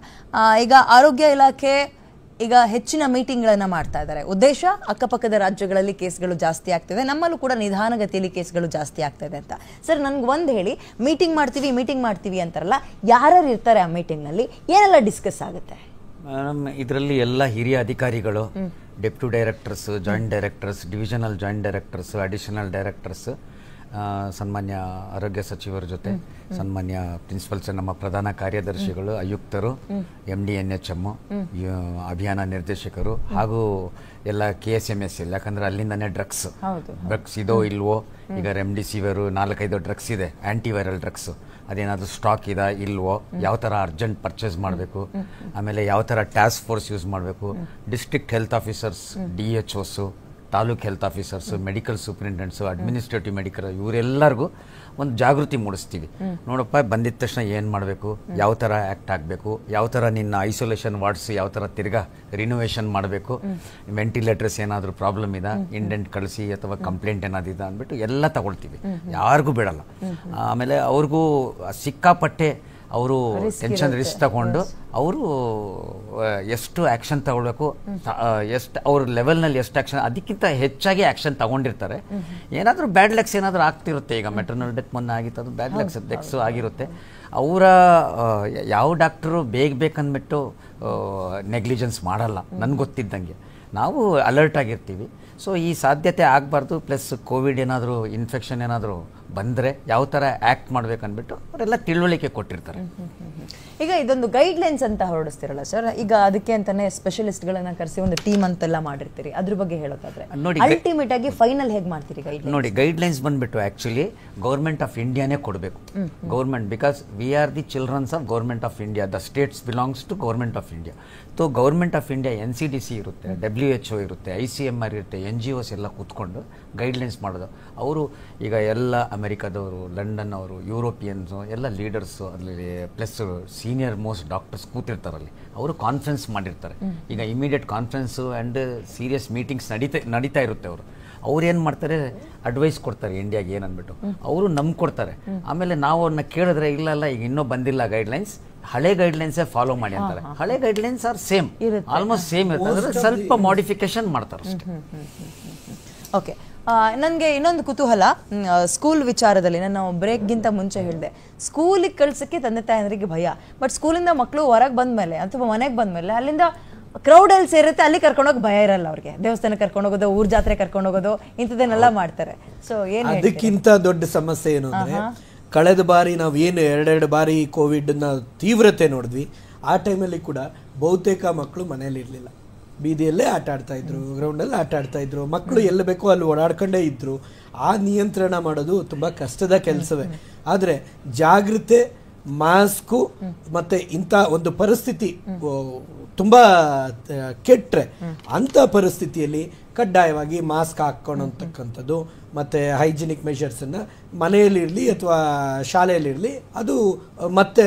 ಈಗ ಆರೋಗ್ಯ ಇಲಾಖೆ ಈಗ ಹೆಚ್ಚಿನ ಮೀಟಿಂಗ್ಗಳನ್ನು ಮಾಡ್ತಾ ಇದ್ದಾರೆ. ಉದ್ದೇಶ ಅಕ್ಕಪಕ್ಕದ ರಾಜ್ಯಗಳಲ್ಲಿ ಕೇಸ್ಗಳು ಜಾಸ್ತಿ ಆಗ್ತಿದೆ, ನಮ್ಮಲ್ಲೂ ಕೂಡ ನಿಧಾನಗತಿಯಲ್ಲಿ ಕೇಸ್ಗಳು ಜಾಸ್ತಿ ಆಗ್ತದೆ ಅಂತ. ಸರ್, ನನ್ಗೆ ಒಂದು ಹೇಳಿ, ಮೀಟಿಂಗ್ ಮಾಡ್ತೀವಿ ಅಂತಾರಲ್ಲ, ಯಾರ್ಯಾರು ಇರ್ತಾರೆ ಆ ಮೀಟಿಂಗ್ನಲ್ಲಿ, ಏನೆಲ್ಲ ಡಿಸ್ಕಸ್ ಆಗುತ್ತೆ? ಮೇಡಮ್, ಇದರಲ್ಲಿ ಎಲ್ಲ ಹಿರಿಯ ಅಧಿಕಾರಿಗಳು, deputy directors, joint directors, divisional joint directors, additional directors, ಸನ್ಮಾನ್ಯ ಆರೋಗ್ಯ ಸಚಿವರ ಜೊತೆ ಸನ್ಮಾನ್ಯ ಪ್ರಿನ್ಸಿಪಲ್ಸ್, ನಮ್ಮ ಪ್ರಧಾನ ಕಾರ್ಯದರ್ಶಿಗಳು, ಆಯುಕ್ತರು, MD/NHM, ಅಭಿಯಾನ ನಿರ್ದೇಶಕರು, ಹಾಗೂ ಎಲ್ಲ KSMS, ಯಾಕಂದ್ರೆ ಅಲ್ಲಿಂದನೇ ಡ್ರಗ್ಸ್ ಇದೋ ಇಲ್ವೋ, ಈಗ ರೆಮ್ಡಿಸಿವಿರ್ 4-5 ಡ್ರಗ್ಸ್ ಇದೆ, ಆಂಟಿವೈರಲ್ ಡ್ರಗ್ಸ್, ಅದೇನಾದರೂ ಸ್ಟಾಕ್ ಇದಾ ಇಲ್ವೋ, ಯಾವ ಥರ ಅರ್ಜೆಂಟ್ ಪರ್ಚೇಸ್ ಮಾಡಬೇಕು, ಆಮೇಲೆ ಯಾವ ಥರ ಟಾಸ್ಕ್ ಫೋರ್ಸ್ ಯೂಸ್ ಮಾಡಬೇಕು, district health officers, DHOs, taluk health officers, medical superintendents, administrative medical, ಇವರೆಲ್ಲರಿಗೂ ಒಂದು ಜಾಗೃತಿ ಮೂಡಿಸ್ತೀವಿ. ನೋಡಪ್ಪ, ಬಂದಿದ ತಕ್ಷಣ ಏನು ಮಾಡಬೇಕು, ಯಾವ ಥರ ಆ್ಯಕ್ಟ್ ಆಗಬೇಕು, ಯಾವ ಥರ ನಿನ್ನ ಐಸೋಲೇಷನ್ ವಾರ್ಡ್ಸ್ ಯಾವ ಥರ ತಿರ್ಗಾ ರಿನೋವೇಷನ್ ಮಾಡಬೇಕು, ವೆಂಟಿಲೇಟರ್ಸ್ ಏನಾದರೂ ಪ್ರಾಬ್ಲಮ್ ಇದೆ, ಇಂಡೆಂಟ್ ಕಳಿಸಿ ಅಥವಾ ಕಂಪ್ಲೇಂಟ್ ಏನಾದಿದೆ ಅಂದ್ಬಿಟ್ಟು ಎಲ್ಲ ತಗೊಳ್ತೀವಿ, ಯಾರಿಗೂ ಬಿಡಲ್ಲ. ಆಮೇಲೆ ಅವ್ರಿಗೂ ಸಿಕ್ಕಾಪಟ್ಟೆ ಅವರು ಟೆನ್ಷನ್ ರಿಸ್ಕ್ ತಗೊಂಡು ಅವರು ಎಷ್ಟು ಆ್ಯಕ್ಷನ್ ತಗೊಳ್ಬೇಕು, ಎಷ್ಟು ಅವ್ರ ಲೆವೆಲ್ನಲ್ಲಿ ಎಷ್ಟು ಆ್ಯಕ್ಷನ್, ಅದಕ್ಕಿಂತ ಹೆಚ್ಚಾಗಿ ಆ್ಯಕ್ಷನ್ ತಗೊಂಡಿರ್ತಾರೆ. ಏನಾದರೂ ಬ್ಯಾಡ್ ಲೆಕ್ಸ್ ಏನಾದರೂ ಆಗ್ತಿರುತ್ತೆ, ಈಗ ಮೆಟರ್ನಲ್ ಡೆತ್ ಮೊನ್ನೆ ಆಗಿತ್ತು, ಅದು ಬ್ಯಾಡ್ ಲೆಕ್ಸ್ ಆಗಿರುತ್ತೆ. ಅವರ ಯಾವ ಡಾಕ್ಟ್ರು ಬೇಕಂದ್ಬಿಟ್ಟು ನೆಗ್ಲಿಜೆನ್ಸ್ ಮಾಡಲ್ಲ, ನನಗೆ ಗೊತ್ತಿದ್ದಂಗೆ. ನಾವು ಅಲರ್ಟ್ ಆಗಿರ್ತೀವಿ. ಸೊ ಈ ಸಾಧ್ಯತೆ ಆಗಬಾರ್ದು, ಪ್ಲಸ್ ಕೋವಿಡ್ ಏನಾದರೂ ಇನ್ಫೆಕ್ಷನ್ ಏನಾದರೂ ಬಂದರೆ ಯಾವ ಥರ ಆ್ಯಕ್ಟ್ ಮಾಡ್ಬೇಕಂದ್ಬಿಟ್ಟು ಅವರೆಲ್ಲ ತಿಳುವಳಿಕೆ ಕೊಟ್ಟಿರ್ತಾರೆ. ಈಗ ಇದೊಂದು ಗೈಡ್ಲೈನ್ಸ್ ಅಂತ ಹೊರಡಿಸ್ತಿರಲ್ಲ ಸರ್, ಈಗ ಅದಕ್ಕೆ ಅಂತಾನೆ ಸ್ಪೆಷಲಿಸ್ಟ್ಗಳನ್ನ ಕರೆಸಿ ಒಂದು ಟೀಮ್ ಅಂತೆಲ್ಲ ಮಾಡಿರ್ತೀರಿ, ಅದ್ರ ಬಗ್ಗೆ ಹೇಳೋದಾದ್ರೆ ಅಲ್ಟಿಮೇಟ್ ಆಗಿ ಫೈನಲ್ ಹೇಗೆ ಮಾಡ್ತೀರಿ ಗೈಡ್ಲೈನ್ಸ್? ನೋಡಿ, ಗೈಡ್ಲೈನ್ಸ್ ಬಂದ್ಬಿಟ್ಟು ಆ್ಯಕ್ಚುಲಿ ಗೌರ್ಮೆಂಟ್ ಆಫ್ ಇಂಡಿಯಾನೇ ಕೊಡಬೇಕು. Government, because we are the childrens of government of India, the states belongs to government of India. So government of India NCDC ಇರುತ್ತೆ, WHO ಇರುತ್ತೆ, ICMR ಇರುತ್ತೆ, NGOs ಎಲ್ಲ ಕೂತ್ಕೊಂಡು ಗೈಡ್ಲೈನ್ಸ್ ಮಾಡೋದು. ಅವರು ಈಗ ಎಲ್ಲ ಅಮೆರಿಕದವರು, ಲಂಡನ್ ಅವರು, ಯುರೋಪಿಯನ್ಸು ಎಲ್ಲ ಲೀಡರ್ಸು, ಅಲ್ಲಿ ಪ್ಲಸ್ ಸೀನಿಯರ್ ಮೋಸ್ಟ್ ಡಾಕ್ಟರ್ಸ್ ಕೂತಿರ್ತಾರಲ್ಲಿ, ಅವರು ಕಾನ್ಫರೆನ್ಸ್ ಮಾಡಿರ್ತಾರೆ. ಈಗ immediate conference and serious meetings ನಡೀತಾ ಇರುತ್ತೆ. ಅವ್ರು ಏನು ಮಾಡ್ತಾರೆ, ಅಡ್ವೈಸ್ ಕೊಡ್ತಾರೆ ಇಂಡಿಯಾಗೆ ಏನನ್ಬಿಟ್ಟು, ಅವರು ನಮ್ಗೆ ಕೊಡ್ತಾರೆ. ಆಮೇಲೆ ನಾವು ಅವ್ರನ್ನ ಕೇಳಿದ್ರೆ, ಇಲ್ಲ ಈಗ ಇನ್ನೂ ಬಂದಿಲ್ಲ ಗೈಡ್ಲೈನ್ಸ್, ಹಳೆ ಗೈಡ್ಲೈನ್ಸೇ ಫಾಲೋ ಮಾಡಿ ಅಂತಾರೆ. ಹಳೆ guidelines are same, almost same ಇರುತ್ತೆ, ಸ್ವಲ್ಪ ಮಾಡಿಫಿಕೇಶನ್ ಮಾಡ್ತಾರೆ ಅಷ್ಟೇ. ಓಕೆ, ನನಗೆ ಇನ್ನೊಂದು ಕುತೂಹಲ ಸ್ಕೂಲ್ ವಿಚಾರದಲ್ಲಿ. ನಾನು ಬ್ರೇಕ್ಗಿಂತ ಮುಂಚೆ ಹೇಳಿದೆ, ಸ್ಕೂಲಿಗೆ ಕಳ್ಸೋಕ್ಕೆ ತಂದೆ ತಾಯಂದ್ರಿಗೆ ಭಯ. ಬಟ್ ಸ್ಕೂಲಿಂದ ಮಕ್ಕಳು ಹೊರಗೆ ಬಂದಮೇಲೆ ಅಥವಾ ಮನೆಗೆ ಬಂದಮೇಲೆ ಅಲ್ಲಿಂದ ಕ್ರೌಡಲ್ಲಿ ಸೇರುತ್ತೆ, ಅಲ್ಲಿ ಕರ್ಕೊಂಡೋಗಿ ಭಯ ಇರಲ್ಲ ಅವ್ರಿಗೆ. ದೇವಸ್ಥಾನಕ್ಕೆ ಕರ್ಕೊಂಡೋಗೋದು, ಊರ್ ಜಾತ್ರೆ ಕರ್ಕೊಂಡೋಗೋದು, ಇಂಥದನ್ನೆಲ್ಲ ಮಾಡ್ತಾರೆ. ಸೊ ಏನು ಅದಕ್ಕಿಂತ ದೊಡ್ಡ ಸಮಸ್ಯೆ ಏನು ಅಂದರೆ, ಕಳೆದ ಬಾರಿ ನಾವು ಏನು 2 ಬಾರಿ ಕೋವಿಡ್ನ ತೀವ್ರತೆ ನೋಡಿದ್ವಿ, ಆ ಟೈಮಲ್ಲಿ ಕೂಡ ಬಹುತೇಕ ಮಕ್ಕಳು ಮನೇಲಿ ಇರಲಿಲ್ಲ, ಬೀದಿಯಲ್ಲೇ ಆಟ ಆಡ್ತಾ ಇದ್ರು, ಗ್ರೌಂಡಲ್ಲಿ ಆಟ ಆಡ್ತಾ ಇದ್ರು, ಮಕ್ಕಳು ಎಲ್ಲಿ ಬೇಕೋ ಅಲ್ಲಿ ಓಡಾಡ್ಕೊಂಡೇ ಇದ್ರು. ಆ ನಿಯಂತ್ರಣ ಮಾಡೋದು ತುಂಬ ಕಷ್ಟದ ಕೆಲಸವೇ. ಆದರೆ ಜಾಗೃತೆ, ಮಾಸ್ಕು ಮತ್ತು ಇಂಥ ಒಂದು ಪರಿಸ್ಥಿತಿ ತುಂಬ ಕೆಟ್ಟರೆ, ಅಂಥ ಪರಿಸ್ಥಿತಿಯಲ್ಲಿ ಕಡ್ಡಾಯವಾಗಿ ಮಾಸ್ಕ್ ಹಾಕ್ಕೊಳ್ಳೋಂತಕ್ಕಂಥದ್ದು ಮತ್ತು ಹೈಜಿನಿಕ್ ಮೆಷರ್ಸನ್ನು ಮನೆಯಲ್ಲಿರಲಿ ಅಥವಾ ಶಾಲೆಯಲ್ಲಿರಲಿ ಅದು ಮತ್ತೆ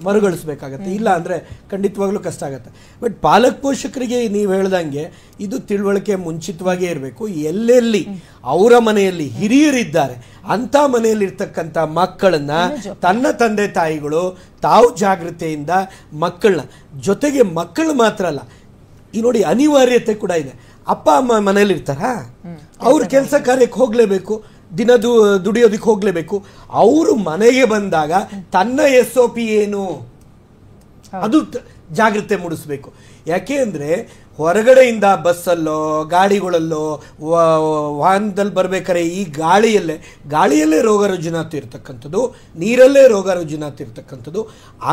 ಮರುಗಳಿಸ್ಬೇಕಾಗತ್ತೆ. ಇಲ್ಲ ಅಂದರೆ ಖಂಡಿತವಾಗ್ಲೂ ಕಷ್ಟ ಆಗುತ್ತೆ. ಬಟ್ ಪಾಲಕ ಪೋಷಕರಿಗೆ ನೀವು ಹೇಳ್ದಂಗೆ ಇದು ತಿಳುವಳಿಕೆ ಮುಂಚಿತವಾಗೇ ಇರಬೇಕು. ಎಲ್ಲೆಲ್ಲಿ ಅವರ ಮನೆಯಲ್ಲಿ ಹಿರಿಯರಿದ್ದಾರೆ ಅಂಥ ಮನೆಯಲ್ಲಿರ್ತಕ್ಕಂಥ ಮಕ್ಕಳನ್ನ ತನ್ನ ತಂದೆ ತಾಯಿಗಳು ತಾವು ಜಾಗೃತೆಯಿಂದ ಮಕ್ಕಳನ್ನ, ಜೊತೆಗೆ ಮಕ್ಕಳು ಮಾತ್ರ ಅಲ್ಲ, ಈ ನೋಡಿ ಅನಿವಾರ್ಯತೆ ಕೂಡ ಇದೆ. ಅಪ್ಪ ಅಮ್ಮ ಮನೇಲಿ ಇರ್ತಾರ, ಅವ್ರ ಕೆಲಸ ಕಾರ್ಯಕ್ಕೆ ಹೋಗ್ಲೇಬೇಕು, ದಿನ ದುಡಿಯೋದಕ್ಕೆ ಹೋಗ್ಲೇಬೇಕು. ಅವರು ಮನೆಗೆ ಬಂದಾಗ ತನ್ನ SOP ಏನು ಅದು ಜಾಗೃತೆ ಮೂಡಿಸ್ಬೇಕು. ಯಾಕೆ ಅಂದರೆ ಹೊರಗಡೆಯಿಂದ ಬಸ್ಸಲ್ಲೋ ಗಾಡಿಗಳಲ್ಲೋ ವಾಹನದಲ್ಲಿ ಬರ್ಬೇಕಾದ್ರೆ ಈ ಗಾಳಿಯಲ್ಲೇ ರೋಗ ರುಜಿನಾತು ಇರ್ತಕ್ಕಂಥದ್ದು, ನೀರಲ್ಲೇ ರೋಗ ರುಜಿನಾತು ಇರ್ತಕ್ಕಂಥದ್ದು.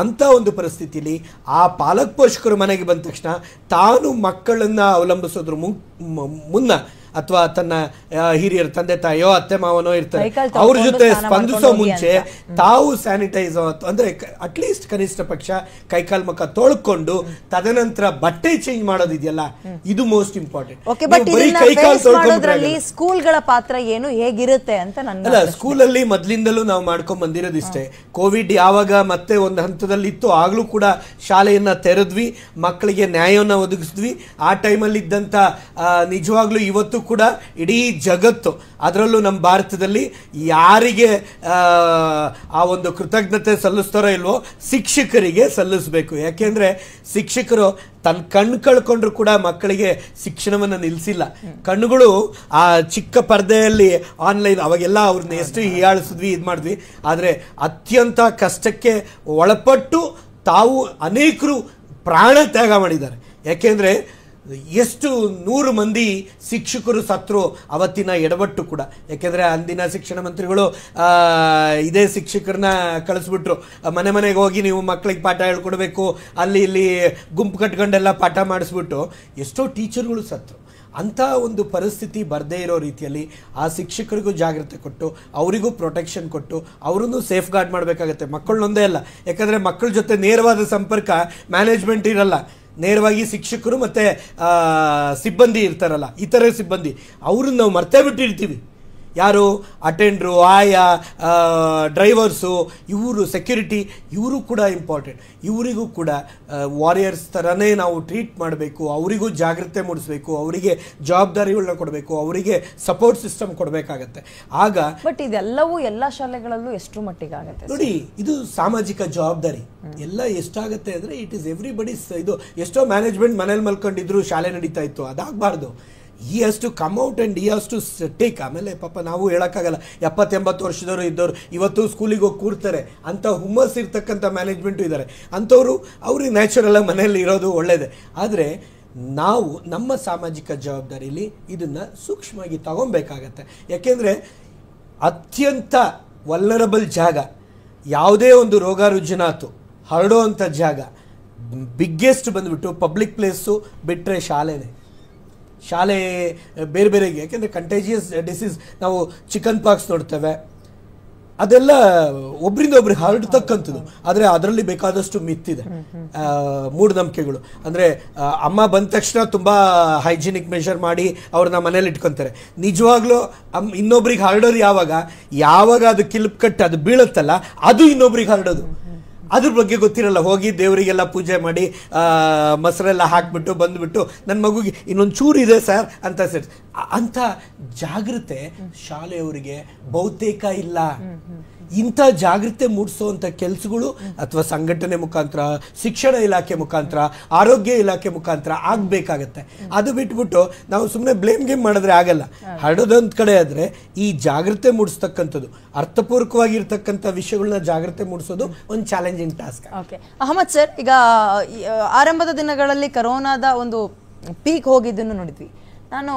ಅಂಥ ಒಂದು ಪರಿಸ್ಥಿತಿಯಲ್ಲಿ ಆ ಪಾಲಕ ಪೋಷಕರು ಮನೆಗೆ ಬಂದ ತಕ್ಷಣ ತಾನು ಮಕ್ಕಳನ್ನು ಅವಲಂಬಿಸೋದ್ರ ಮುನ್ನ ಅಥವಾ ತನ್ನ ಹಿರಿಯರು ತಂದೆ ತಾಯಿಯೋ ಅತ್ತೆ ಮಾವನೋ ಇರ್ತಾರೆ, ಕೈಕಾಲು ಅವ್ರ ತೊಳ್ಕೊಂಡು ಜೊತೆ ಸ್ನಾನ ಸ್ಪಂದಿಸೋ ಮಾಡ್ಕೊಂಡು ಮುಂಚೆ ಹೋಗಿ ತಾವು ಸ್ಯಾನಿಟೈಸ್ ಅಂದ್ರೆ ಅಟ್ಲೀಸ್ಟ್ ಕನಿಷ್ಠ ಪಕ್ಷ ಕೈಕಾಲ್ ಮುಖ ತೊಳ್ಕೊಂಡು ತದನಂತರ ಬಟ್ಟೆ ಚೇಂಜ್ ಮಾಡೋದಿದೆಯಲ್ಲ, ಇದು ಮೋಸ್ಟ್ ಇಂಪಾರ್ಟೆಂಟ್. ಓಕೆ, ಬಟ್ ಇದನ್ನ ಫೇಸ್ ಮಾಡೋದ್ರಲ್ಲಿ ಸ್ಕೂಲ್ಗಳ ಪಾತ್ರ ಏನು, ಹೇಗಿರುತ್ತೆ ಅಂತ ನನ್ನ ಅಲ್ಲ, ಸ್ಕೂಲಲ್ಲಿ ಮೊದ್ಲಿಂದಲೂ ನಾವು ಮಾಡ್ಕೊಂಡ್ ಬಂದಿರೋದಿಷ್ಟೇ. ಕೋವಿಡ್ ಯಾವಾಗ ಮತ್ತೆ ಒಂದು ಹಂತದಲ್ಲಿ ಇತ್ತು, ಆಗ್ಲೂ ಕೂಡ ಶಾಲೆಯನ್ನ ತೆರೆದ್ವಿ, ಮಕ್ಕಳಿಗೆ ನ್ಯಾಯವನ್ನ ಒದಗಿಸಿದ್ವಿ. ಆ ಟೈಮಲ್ಲಿ ಇದ್ದಂತ ನಿಜವಾಗ್ಲೂ ಇವತ್ತು ಕೂಡ ಇಡೀ ಜಗತ್ತು, ಅದರಲ್ಲೂ ನಮ್ಮ ಭಾರತದಲ್ಲಿ ಯಾರಿಗೆ ಆ ಒಂದು ಕೃತಜ್ಞತೆ ಸಲ್ಲಿಸ್ತಾರೋ ಇಲ್ವೋ, ಶಿಕ್ಷಕರಿಗೆ ಸಲ್ಲಿಸಬೇಕು. ಯಾಕೆಂದ್ರೆ ಶಿಕ್ಷಕರು ತನ್ನ ಕಣ್ಣು ಕಳ್ಕೊಂಡ್ರು ಕೂಡ ಮಕ್ಕಳಿಗೆ ಶಿಕ್ಷಣವನ್ನು ನಿಲ್ಲಿಸಿಲ್ಲ. ಕಣ್ಣುಗಳು ಆ ಚಿಕ್ಕ ಪರದೆಯಲ್ಲಿ ಆನ್ಲೈನ್ ಅವಾಗೆಲ್ಲ ಅವ್ರನ್ನ ಎಷ್ಟು ಹೀಯಾಳಿಸಿದ್ವಿ, ಇದು ಮಾಡಿದ್ವಿ. ಆದರೆ ಅತ್ಯಂತ ಕಷ್ಟಕ್ಕೆ ಒಳಪಟ್ಟು ತಾವು ಅನೇಕರು ಪ್ರಾಣ ತ್ಯಾಗ ಮಾಡಿದ್ದಾರೆ. ಯಾಕೆಂದರೆ ಎಷ್ಟು 100 ಮಂದಿ ಶಿಕ್ಷಕರು ಸತ್ರು ಅವತ್ತಿನ ಎಡವಟ್ಟು ಕೂಡ. ಯಾಕೆಂದರೆ ಅಂದಿನ ಶಿಕ್ಷಣ ಮಂತ್ರಿಗಳು ಇದೇ ಶಿಕ್ಷಕರನ್ನ ಕಳಿಸ್ಬಿಟ್ರು, ಮನೆ ಮನೆಗೆ ಹೋಗಿ ನೀವು ಮಕ್ಕಳಿಗೆ ಪಾಠ ಹೇಳ್ಕೊಡ್ಬೇಕು, ಅಲ್ಲಿ ಇಲ್ಲಿ ಗುಂಪು ಕಟ್ಕೊಂಡೆಲ್ಲ ಪಾಠ ಮಾಡಿಸ್ಬಿಟ್ಟು ಎಷ್ಟೋ ಟೀಚರ್ಗಳು ಸತ್ರು. ಅಂಥ ಒಂದು ಪರಿಸ್ಥಿತಿ ಬರದೇ ಇರೋ ರೀತಿಯಲ್ಲಿ ಆ ಶಿಕ್ಷಕರಿಗೂ ಜಾಗ್ರತೆ ಕೊಟ್ಟು, ಅವರಿಗೂ ಪ್ರೊಟೆಕ್ಷನ್ ಕೊಟ್ಟು, ಅವರನ್ನು ಸೇಫ್ ಗಾರ್ಡ್ ಮಾಡಬೇಕಾಗತ್ತೆ. ಮಕ್ಕಳನ್ನೊಂದೇ ಅಲ್ಲ, ಯಾಕಂದರೆ ಮಕ್ಕಳ ಜೊತೆ ನೇರವಾದ ಸಂಪರ್ಕ ಮ್ಯಾನೇಜ್ಮೆಂಟ್ ಇರಲ್ಲ. ನೇರವಾಗಿ ಶಿಕ್ಷಕರು ಮತ್ತು ಸಿಬ್ಬಂದಿ ಇರ್ತಾರಲ್ಲ, ಇತರೆ ಸಿಬ್ಬಂದಿ, ಅವ್ರನ್ನ ನಾವು ಮರ್ತೇ ಬಿಟ್ಟಿರ್ತೀವಿ. ಯಾರು ಅಟೆಂಡ್ರು, ಆಯಾ, ಡ್ರೈವರ್ಸು, ಇವರು ಸೆಕ್ಯೂರಿಟಿ, ಇವರು ಕೂಡ ಇಂಪಾರ್ಟೆಂಟ್. ಇವರಿಗೂ ಕೂಡ ವಾರಿಯರ್ಸ್ ಥರನೇ ನಾವು ಟ್ರೀಟ್ ಮಾಡಬೇಕು, ಅವರಿಗೂ ಜಾಗ್ರತೆ ಮೂಡಿಸ್ಬೇಕು, ಅವರಿಗೆ ಜವಾಬ್ದಾರಿಗಳನ್ನ ಕೊಡಬೇಕು, ಅವರಿಗೆ ಸಪೋರ್ಟ್ ಸಿಸ್ಟಮ್ ಕೊಡಬೇಕಾಗತ್ತೆ. ಆಗ ಬಟ್ ಇದೆಲ್ಲವೂ ಎಲ್ಲ ಶಾಲೆಗಳಲ್ಲೂ ಎಷ್ಟು ಮಟ್ಟಿಗೆ ಆಗುತ್ತೆ ನೋಡಿ, ಇದು ಸಾಮಾಜಿಕ ಜವಾಬ್ದಾರಿ. ಎಲ್ಲ ಎಷ್ಟಾಗತ್ತೆ ಅಂದರೆ ಇಟ್ ಈಸ್ ಎವ್ರಿಬಡೀಸ್. ಇದು ಎಷ್ಟೋ ಮ್ಯಾನೇಜ್ಮೆಂಟ್ ಮನೇಲಿ ಮಲ್ಕೊಂಡಿದ್ರು ಶಾಲೆ ನಡೀತಾ ಇತ್ತು, ಅದಾಗಬಾರ್ದು. He has to come out and he has to take. ಆಮೇಲೆ ಪಾಪ ನಾವು ಹೇಳೋಕ್ಕಾಗಲ್ಲ, 70-80 ವರ್ಷದವರು ಇದ್ದವರು ಇವತ್ತು ಸ್ಕೂಲಿಗೆ ಹೋಗಿ ಕೂರ್ತಾರೆ ಅಂತ ಹುಮ್ಮಸ್ ಇರ್ತಕ್ಕಂಥ ಮ್ಯಾನೇಜ್ಮೆಂಟು ಇದ್ದಾರೆ. ಅಂಥವ್ರು ಅವ್ರಿಗೆ ನ್ಯಾಚುರಲಾಗಿ ಮನೆಯಲ್ಲಿ ಇರೋದು ಒಳ್ಳೆಯದೇ. ಆದರೆ ನಾವು ನಮ್ಮ ಸಾಮಾಜಿಕ ಜವಾಬ್ದಾರಿಯಲ್ಲಿ ಇದನ್ನು ಸೂಕ್ಷ್ಮವಾಗಿ ತಗೊಬೇಕಾಗತ್ತೆ. ಯಾಕೆಂದರೆ ಅತ್ಯಂತ ವಲ್ನರಬಲ್ ಜಾಗ, ಯಾವುದೇ ಒಂದು ರೋಗ ರುಜಿನಾತು ಹರಡೋ ಅಂಥ ಜಾಗ ಬಿಗ್ಗೆಸ್ಟ್ ಬಂದುಬಿಟ್ಟು ಪಬ್ಲಿಕ್ ಪ್ಲೇಸು ಬಿಟ್ಟರೆ ಶಾಲೆನೇ. ಶಾಲೆ ಬೇರೆ ಬೇರೆಗೆ, ಯಾಕೆಂದರೆ ಕಂಟೇಜಿಯಸ್ ಡಿಸೀಸ್, ನಾವು ಚಿಕನ್ ಪಾಕ್ಸ್ ನೋಡ್ತೇವೆ, ಅದೆಲ್ಲ ಒಬ್ಬರಿಂದ ಒಬ್ರಿಗೆ ಹರಡ್ತಕ್ಕಂಥದ್ದು. ಆದರೆ ಅದರಲ್ಲಿ ಬೇಕಾದಷ್ಟು ಮಿತ್ತಿದೆ, ಮೂಢನಂಬಿಕೆಗಳು. ಅಂದರೆ ಅಮ್ಮ ಬಂದ ತಕ್ಷಣ ತುಂಬ ಹೈಜಿನಿಕ್ ಮೆಷರ್ ಮಾಡಿ ಅವ್ರನ್ನ ಮನೇಲಿ ಇಟ್ಕೊತಾರೆ. ನಿಜವಾಗ್ಲೂ ಇನ್ನೊಬ್ರಿಗೆ ಹರಡೋದು ಯಾವಾಗ ಅದು ಕಿಲ್ಪ್ ಕಟ್ಟು ಅದು ಬೀಳುತ್ತಲ್ಲ, ಅದು ಇನ್ನೊಬ್ರಿಗೆ ಹರಡೋದು. ಅದ್ರ ಬಗ್ಗೆ ಗೊತ್ತಿರಲ್ಲ. ಹೋಗಿ ದೇವರಿಗೆಲ್ಲ ಪೂಜೆ ಮಾಡಿ ಮೊಸರೆಲ್ಲ ಹಾಕ್ಬಿಟ್ಟು ಬಂದುಬಿಟ್ಟು ನನ್ನ ಮಗುಗೆ ಇನ್ನೊಂದು ಚೂರು ಇದೆ ಸರ್ ಅಂತ ಸರ್ ಅಂಥ ಜಾಗೃತೆ ಶಾಲೆಯವರಿಗೆ ಬಹುತೇಕ ಇಲ್ಲ. ಇಂಥ ಜಾಗೃತೆ ಮೂಡಿಸುವಂಥ ಕೆಲಸಗಳು ಅಥವಾ ಸಂಘಟನೆ ಮುಖಾಂತರ, ಶಿಕ್ಷಣ ಇಲಾಖೆ ಮುಖಾಂತರ, ಆರೋಗ್ಯ ಇಲಾಖೆ ಮುಖಾಂತರ ಆಗಬೇಕಾಗತ್ತೆ. ಅದು ಬಿಟ್ಬಿಟ್ಟು ನಾವು ಸುಮ್ಮನೆ ಬ್ಲೇಮ್ ಗೇಮ್ ಮಾಡಿದ್ರೆ ಆಗಲ್ಲ. ಹರಡೋದೊಂದು ಕಡೆ ಆದರೆ ಈ ಜಾಗೃತೆ ಮೂಡಿಸ್ತಕ್ಕಂಥದ್ದು, ಅರ್ಥಪೂರ್ವಕವಾಗಿರ್ತಕ್ಕಂಥ ವಿಷಯಗಳನ್ನ ಜಾಗೃತೆ ಮೂಡಿಸೋದು ಒಂದು challenging task. Okay, Ahmed sir, ಈಗ ಆರಂಭದ ದಿನಗಳಲ್ಲಿ ಕರೋನಾದ ಒಂದು ಪೀಕ್ ಹೋಗಿದ್ದನ್ನು ನೋಡಿದ್ವಿ. ನಾನು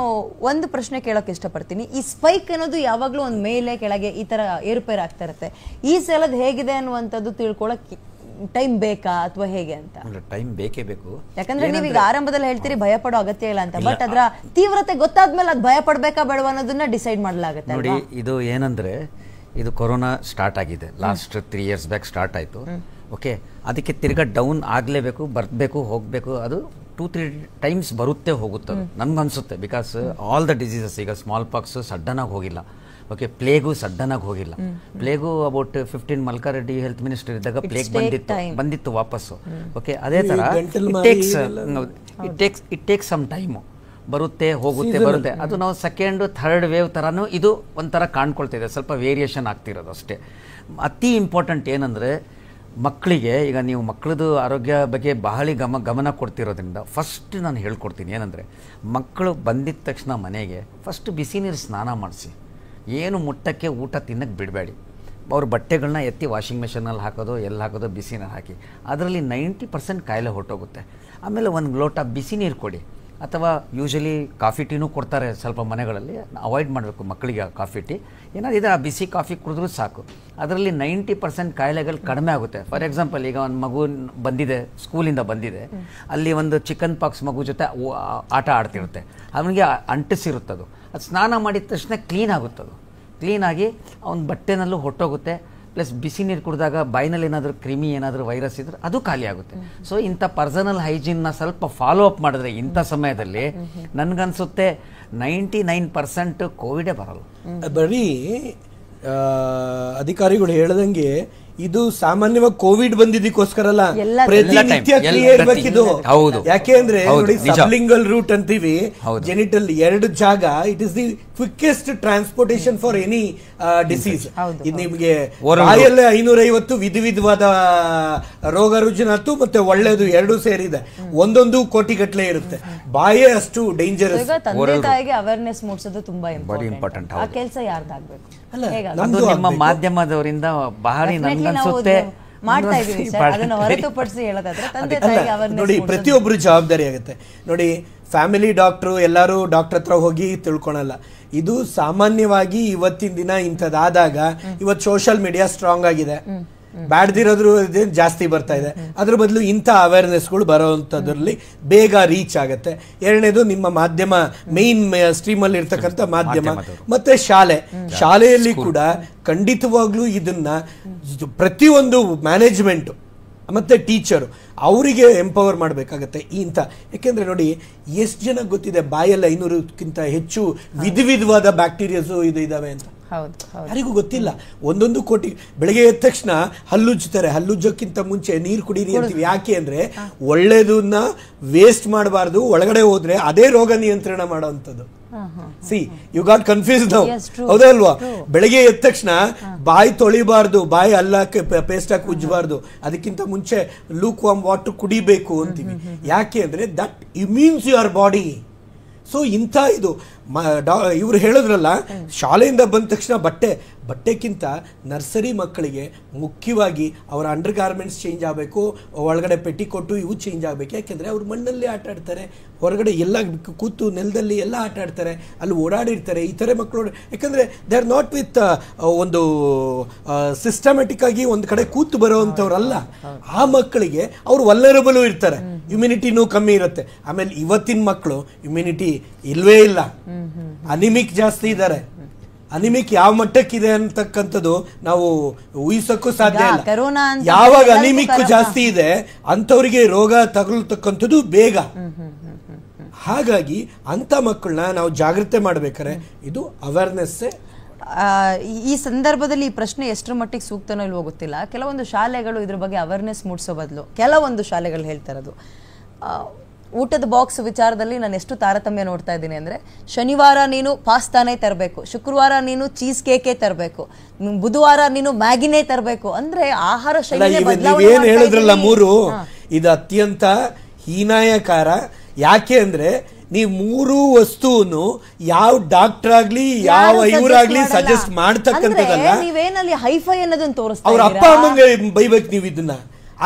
ಒಂದು ಪ್ರಶ್ನೆ ಕೇಳೋಕೆ ಇಷ್ಟಪಡ್ತೀನಿ. ಈ ಸ್ಪೈಕ್ ಅನ್ನೋದು ಯಾವಾಗಲೂ ಒಂದು ಮೇಲೆ ಕೆಳಗೆ ಈ ಥರ ಏರುಪೇರು ಆಗ್ತಾ ಇರುತ್ತೆ. ಈ ಸಲದ ಹೇಗಿದೆ ಅನ್ನುವಂಥದ್ದು ತಿಳ್ಕೊಳ್ಳೋಕೆ ಟೈಮ್ ಬೇಕಾ ಅಥವಾ ಹೇಗೆ ಅಂತ? ಟೈಮ್ ಬೇಕೇ ಬೇಕು. ಯಾಕಂದ್ರೆ ನೀವೀಗ ಆರಂಭದಲ್ಲಿ ಹೇಳ್ತೀರಿ ಭಯ ಪಡೋ ಅಗತ್ಯ ಇಲ್ಲ ಅಂತ, ಬಟ್ ಅದರ ತೀವ್ರತೆ ಗೊತ್ತಾದ್ಮೇಲೆ ಅದು ಭಯ ಪಡ್ಬೇಕಾ ಬೇಡವಾ ಅನ್ನೋದನ್ನ ಡಿಸೈಡ್ ಮಾಡಲಾಗುತ್ತೆ. ನೋಡಿ, ಇದು ಏನಂದ್ರೆ, ಇದು ಕೊರೋನಾ ಸ್ಟಾರ್ಟ್ ಆಗಿದೆ, ಲಾಸ್ಟ್ 3 years ಬ್ಯಾಕ್ ಸ್ಟಾರ್ಟ್ ಆಯಿತು. ಓಕೆ, ಅದಕ್ಕೆ ತಿರ್ಗಾ ಡೌನ್ ಆಗಲೇಬೇಕು, ಬರಬೇಕು, ಹೋಗಬೇಕು. ಅದು 2-3 times ಬರುತ್ತೆ, ಹೋಗುತ್ತೆ ನನ್ಗನ್ಸುತ್ತೆ. ಬಿಕಾಸ್ ಆಲ್ ದ ಡಿಸೀಸಸ್, ಈಗ ಸ್ಮಾಲ್ ಪಾಕ್ಸ್ ಸಡನ್ನಾಗಿ ಹೋಗಿಲ್ಲ. ಓಕೆ, ಪ್ಲೇಗು ಸಡನ್ನಾಗಿ ಹೋಗಿಲ್ಲ. ಪ್ಲೇಗು ಅಬೌಟ್ 15 ಮಲ್ಕಾರೆಡ್ಡಿ ಹೆಲ್ತ್ ಮಿನಿಸ್ಟರ್ ಇದ್ದಾಗ ಪ್ಲೇಗ್ ಬಂದಿತ್ತು ವಾಪಸ್ಸು. ಓಕೆ, ಅದೇ ಥರ ಇಟ್ ಟೇಕ್ಸ್ ಸಮ್ ಟೈಮು. ಬರುತ್ತೆ, ಹೋಗುತ್ತೆ, ಬರುತ್ತೆ. ಅದು ನಾವು 2nd, 3rd ವೇವ್ ಥರನೂ ಇದು ಒಂಥರ ಕಾಣ್ಕೊಳ್ತಿದೆ, ಸ್ವಲ್ಪ ವೇರಿಯೇಷನ್ ಆಗ್ತಿರೋದು ಅಷ್ಟೇ. ಅತಿ ಇಂಪಾರ್ಟೆಂಟ್ ಏನಂದರೆ, ಮಕ್ಕಳಿಗೆ ಈಗ ನೀವು ಮಕ್ಕಳದು ಆರೋಗ್ಯ ಬಗ್ಗೆ ಬಹಳ ಗಮನ ಕೊಡ್ತಿರೋದ್ರಿಂದ ಫಸ್ಟ್ ನಾನು ಹೇಳ್ಕೊಡ್ತೀನಿ ಏನಂದರೆ, ಮಕ್ಕಳು ಬಂದಿದ್ದ ತಕ್ಷಣ ಮನೆಗೆ ಫಸ್ಟ್ ಬಿಸಿ ನೀರು ಸ್ನಾನ ಮಾಡಿಸಿ, ಏನು ಮುಟ್ಟಕ್ಕೆ ಊಟ ತಿನ್ನಕ್ಕೆ ಬಿಡಬೇಡಿ. ಅವ್ರ ಬಟ್ಟೆಗಳನ್ನ ಎತ್ತಿ ವಾಷಿಂಗ್ ಮೆಷಿನಲ್ಲಿ ಹಾಕೋದು, ಎಲ್ಲಿ ಹಾಕೋದು, ಬಿಸಿ ನೀರು ಹಾಕಿ. ಅದರಲ್ಲಿ 90% ಕಾಯಿಲೆ ಹೊರಟೋಗುತ್ತೆ. ಆಮೇಲೆ ಒಂದು ಲೋಟ ಬಿಸಿ ನೀರು ಕೊಡಿ. ಅಥವಾ ಯೂಶಲಿ ಕಾಫಿ ಟೀನೂ ಕೊಡ್ತಾರೆ ಸ್ವಲ್ಪ ಮನೆಗಳಲ್ಲಿ, ಅವಾಯ್ಡ್ ಮಾಡಬೇಕು ಮಕ್ಕಳಿಗೆ ಕಾಫಿ ಟೀ. ಏನಾದಿದೆ ಆ ಬಿಸಿ ಕಾಫಿ ಕುಡಿದ್ರೂ ಸಾಕು, ಅದರಲ್ಲಿ 90% ಕಾಯಿಲೆಗಳು ಕಡಿಮೆ ಆಗುತ್ತೆ. ಫಾರ್ ಎಕ್ಸಾಂಪಲ್, ಈಗ ಒಂದು ಮಗು ಬಂದಿದೆ, ಸ್ಕೂಲಿಂದ ಬಂದಿದೆ, ಅಲ್ಲಿ ಒಂದು ಚಿಕನ್ ಪಾಕ್ಸ್ ಮಗು ಜೊತೆ ಆಟ ಆಡ್ತಿರುತ್ತೆ, ಅವನಿಗೆ ಅಂಟಿಸಿರುತ್ತದು. ಅದು ಸ್ನಾನ ಮಾಡಿದ ತಕ್ಷಣ ಕ್ಲೀನ್ ಆಗುತ್ತದು, ಕ್ಲೀನಾಗಿ ಅವ್ನ ಬಟ್ಟೆನಲ್ಲೂ ಹೊಟ್ಟೋಗುತ್ತೆ. ಪ್ಲಸ್ ಬಿಸಿ ನೀರು ಕುಡಿದಾಗ ಬಾಯಿನಲ್ಲಿ ಏನಾದರೂ ಕ್ರಿಮಿ ಏನಾದರೂ ವೈರಸ್ ಇದ್ರೆ ಅದು ಖಾಲಿ ಆಗುತ್ತೆ. ಸೊ ಇಂಥ ಪರ್ಸನಲ್ ಹೈಜೀನ್ನ ಸ್ವಲ್ಪ ಫಾಲೋ ಅಪ್ ಮಾಡಿದ್ರೆ ಇಂಥ ಸಮಯದಲ್ಲಿ ನನಗನ್ಸುತ್ತೆ 99% ಕೋವಿಡೇ ಬರಲ್ಲ. ಬರೀ ಅಧಿಕಾರಿಗಳು ಹೇಳ್ದಂಗೆ ಇದು ಸಾಮಾನ್ಯವಾಗಿ ಕೋವಿಡ್ ಬಂದಿದ್ದಕ್ಕೋಸ್ಕರ ಅಲ್ಲ, ಪ್ರತಿನಿತ್ಯ ಕ್ರಿಯೆ ಇರ್ಬೇಕಿದು. ಯಾಕೆ ಅಂದ್ರೆ ನೋಡಿ, ಸಬ್ಲಿಂಗಲ್ ರೂಟ್ ಅಂತೀವಿ, ಜೆನಿಟಲ್ 2 ಜಾಗ, it is the quickest transportation for any disease. ಇದು ನಿಮಗೆ ಬಾಯಲ್ಲೇ 550 ವಿಧವಾದ ರೋಗ ರುಜಿನಾತು ಮತ್ತೆ ಒಳ್ಳೆಯದು ಎರಡು ಸೇರಿದೆ, ಒಂದೊಂದು ಕೋಟಿಗಟ್ಟಲೆ ಇರುತ್ತೆ. ಬಾಯೇ ಅಷ್ಟು ಡೇಂಜರಸ್. ತಂದೆ ತಾಯಿಗೆ ಅವೇರ್ನೆಸ್ ಮೂಡಿಸೋದು ತುಂಬಾ ಇಂಪಾರ್ಟೆಂಟ್. ಆ ಕೆಲಸ ಯಾರ್ದಾಗಬೇಕು? ಅದು ನಿಮ್ಮ ಮಾಧ್ಯಮದವರಿಂದ ಬಹಳ ನನ್ಗನ್ಸುತ್ತೆ ಮಾಡ್ತಾ ಇದೀವಿ ಸರ್. ಅದನ್ನ ಹೊರತುಪಡಿಸಿ ಹೇಳೋದಾದ್ರೆ ತಂದೆ ತಾಯಿಗೆ ಅವೇರ್ನೆಸ್ ನೋಡಿ, ಪ್ರತಿಯೊಬ್ಬರು ಜವಾಬ್ದಾರಿ ಆಗುತ್ತೆ. ನೋಡಿ, ಫ್ಯಾಮಿಲಿ ಡಾಕ್ಟ್ರು ಎಲ್ಲರೂ ಡಾಕ್ಟರ್ ಹತ್ರ ಹೋಗಿ ತಿಳ್ಕೊಳಲ್ಲ. ಇದು ಸಾಮಾನ್ಯವಾಗಿ ಇವತ್ತಿನ ದಿನ ಇಂಥದ್ದಾದಾಗ ಇವತ್ತು ಸೋಷಿಯಲ್ ಮೀಡಿಯಾ ಸ್ಟ್ರಾಂಗ್ ಆಗಿದೆ, ಬ್ಯಾಡ್ದಿರೋದ್ರು ಜಾಸ್ತಿ ಬರ್ತಾ ಇದೆ. ಅದ್ರ ಬದಲು ಇಂಥ ಅವೇರ್ನೆಸ್ಗಳು ಬರೋವಂಥದ್ರಲ್ಲಿ ಬೇಗ ರೀಚ್ ಆಗುತ್ತೆ. ಎರಡನೇದು ನಿಮ್ಮ ಮಾಧ್ಯಮ, ಮೇನ್ ಸ್ಟ್ರೀಮ್ ಅಲ್ಲಿ ಇರ್ತಕ್ಕಂಥ ಮಾಧ್ಯಮ ಮತ್ತೆ ಶಾಲೆಯಲ್ಲಿ ಕೂಡ ಖಂಡಿತವಾಗ್ಲೂ ಇದನ್ನ ಪ್ರತಿಯೊಂದು ಮ್ಯಾನೇಜ್ಮೆಂಟ್ ಮತ್ತೆ ಟೀಚರು ಅವರಿಗೆ ಎಂಪವರ್ ಮಾಡಬೇಕಾಗತ್ತೆ ಇಂಥ. ಯಾಕೆಂದ್ರೆ ನೋಡಿ, ಎಷ್ಟು ಜನ ಗೊತ್ತಿದೆ ಬಾಯಲ್ಲಿ 500ಕ್ಕಿಂತ ಹೆಚ್ಚು ವಿಧವಾದ ಬ್ಯಾಕ್ಟೀರಿಯಾಸು ಇದಾವೆ ಅಂತ? ಯಾರಿಗೂ ಗೊತ್ತಿಲ್ಲ. 1 ಕೋಟಿ ಬೆಳಗ್ಗೆ ಎದ್ದ ತಕ್ಷಣ ಹಲ್ಲುಜ್ತಾರೆ, ಹಲ್ಲುಜ್ಜಕ್ಕಿಂತ ಮುಂಚೆ ನೀರು ಕುಡೀರಿ ಅಂತೀವಿ. ಯಾಕೆ ಅಂದ್ರೆ ಒಳ್ಳೇದನ್ನ ವೇಸ್ಟ್ ಮಾಡಬಾರ್ದು, ಒಳಗಡೆ ಹೋದ್ರೆ ಅದೇ ರೋಗ ನಿಯಂತ್ರಣ ಮಾಡೋವಂಥದ್ದು. ಸಿ ಯು ಗಾಟ್ ಕನ್ಫ್ಯೂಸ್ ನಾವು, ಹೌದಲ್ವಾ? ಬೆಳಗ್ಗೆ ಎದ್ದ ತಕ್ಷಣ ಬಾಯಿ ತೊಳಿಬಾರ್ದು, ಬಾಯಿ ಅಲ್ಲಕ್ಕೆ ಪೇಸ್ಟ್ ಹಾಕಿ ಉಜ್ಜಬಾರ್ದು, ಅದಕ್ಕಿಂತ ಮುಂಚೆ ಲೂಕ್ ವಾರ್ಮ್ ವಾಟರ್ ಕುಡಿಬೇಕು ಅಂತೀವಿ. ಯಾಕೆ ಅಂದ್ರೆ ದಟ್ ಇಮ್ಯೂನ್ಸ್ ಯುವರ್ ಬಾಡಿ. ಸೊ ಇಂಥ ಇದು ಇವ್ರು ಹೇಳಿದ್ರಲ್ಲ, ಶಾಲೆಯಿಂದ ಬಂದ ತಕ್ಷಣ ಬಟ್ಟೆಕ್ಕಿಂತ ನರ್ಸರಿ ಮಕ್ಕಳಿಗೆ ಮುಖ್ಯವಾಗಿ ಅವರ ಅಂಡರ್ ಗಾರ್ಮೆಂಟ್ಸ್ ಚೇಂಜ್ ಆಗಬೇಕು, ಒಳಗಡೆ ಪೆಟ್ಟಿಕೊಟ್ಟು ಇವು ಚೇಂಜ್ ಆಗಬೇಕು. ಯಾಕೆಂದರೆ ಅವ್ರು ಮಣ್ಣಲ್ಲಿ ಆಟ ಆಡ್ತಾರೆ, ಹೊರಗಡೆ ಎಲ್ಲ ಕೂತು ನೆಲದಲ್ಲಿ ಎಲ್ಲ ಆಟ ಆಡ್ತಾರೆ, ಅಲ್ಲಿ ಓಡಾಡಿರ್ತಾರೆ. ಈ ಥರ ಮಕ್ಕಳು ಯಾಕಂದರೆ ದೇ ಆರ್ ನಾಟ್ ವಿತ್ ಒಂದು ಸಿಸ್ಟಮ್ಯಾಟಿಕ್ ಆಗಿ ಒಂದು ಕಡೆ ಕೂತು ಬರೋವಂಥವ್ರಲ್ಲ. ಆ ಮಕ್ಕಳಿಗೆ ಅವ್ರು ವಲ್ನರಬಲ್ ಇರ್ತಾರೆ, ಇಮ್ಯುನಿಟಿನೂ ಕಮ್ಮಿ ಇರುತ್ತೆ. ಆಮೇಲೆ ಇವತ್ತಿನ ಮಕ್ಕಳು ಇಮ್ಯುನಿಟಿ ಇಲ್ವೇ ಇಲ್ಲ, ಅನಿಮಿಕ್ ಜಾಸ್ತಿ ಇದ್ದಾರೆ. ಅನಿಮಿಕ್ ಯಾವ ಮಟ್ಟಕ್ಕಿದೆ ಅಂತಕ್ಕಂಥದ್ದು ನಾವು ಊಹಿಸಕ್ಕೂ ಸಾಧ್ಯ ಇಲ್ಲ. ಯಾವಾಗ ಅನಿಮಿಕ್ ಜಾಸ್ತಿ ಇದೆ ಅಂಥವ್ರಿಗೆ ರೋಗ ತಗುಲ್ತಕ್ಕಂಥದ್ದು ಬೇಗ. ಹಾಗಾಗಿ ಅಂತ ಮಕ್ಕಳನ್ನ ನಾವು ಜಾಗೃತಿ ಮಾಡ್ಬೇಕಾರೆ ಇದು ಅವೇರ್ನೆಸ್. ಈ ಸಂದರ್ಭದಲ್ಲಿ ಈ ಪ್ರಶ್ನೆ ಎಷ್ಟರ ಮಟ್ಟಿಗೆ ಸೂಕ್ತನೋ ಇಲ್ವೋ ಗೊತ್ತಿಲ್ಲ. ಕೆಲವೊಂದು ಶಾಲೆಗಳು ಇದ್ರ ಬಗ್ಗೆ ಅವೇರ್ನೆಸ್ ಮೂಡಿಸೋ ಬದಲು ಕೆಲವೊಂದು ಶಾಲೆಗಳು ಹೇಳ್ತಾ ಇರೋದು, ಊಟದ ಬಾಕ್ಸ್ ವಿಚಾರದಲ್ಲಿ ನಾನು ಎಷ್ಟು ತಾರತಮ್ಯ ನೋಡ್ತಾ ಇದ್ದೀನಿ ಅಂದರೆ, ಶನಿವಾರ ನೀನು ಪಾಸ್ತಾನೇ ತರಬೇಕು, ಶುಕ್ರವಾರ ನೀನು ಚೀಸ್ ಕೇಕೇ ತರಬೇಕು, ಬುಧವಾರ ನೀನು ಮ್ಯಾಗಿನೇ ತರಬೇಕು. ಅಂದ್ರೆ ಆಹಾರ ಶೈಲಿ ನೀವೇನು ಹೇಳಿದ್ರಲ್ಲ ಮೂರು, ಇದು ಅತ್ಯಂತ ಹೀನಾಯಕಾರ. ಯಾಕೆ ಅಂದ್ರೆ ನೀವು 3 ವಸ್ತುವನ್ನು ಯಾವ ಡಾಕ್ಟರ್ ಆಗ್ಲಿ ಯಾವ ಇವರಾಗ್ಲಿ ಸಜೆಸ್ಟ್ ಮಾಡ್ತಕ್ಕಂಥದ್ದಲ್ಲ. ನೀವೇನಲ್ಲಿ ಹೈಫೈ ಅನ್ನೋದನ್ನ ತೋರಿಸ್ತಾ ಅವ್ರ ಅಪ್ಪ ಅಮ್ಮಂಗೆ ಬೈಬೇಕು ನೀವು ಇದನ್ನ.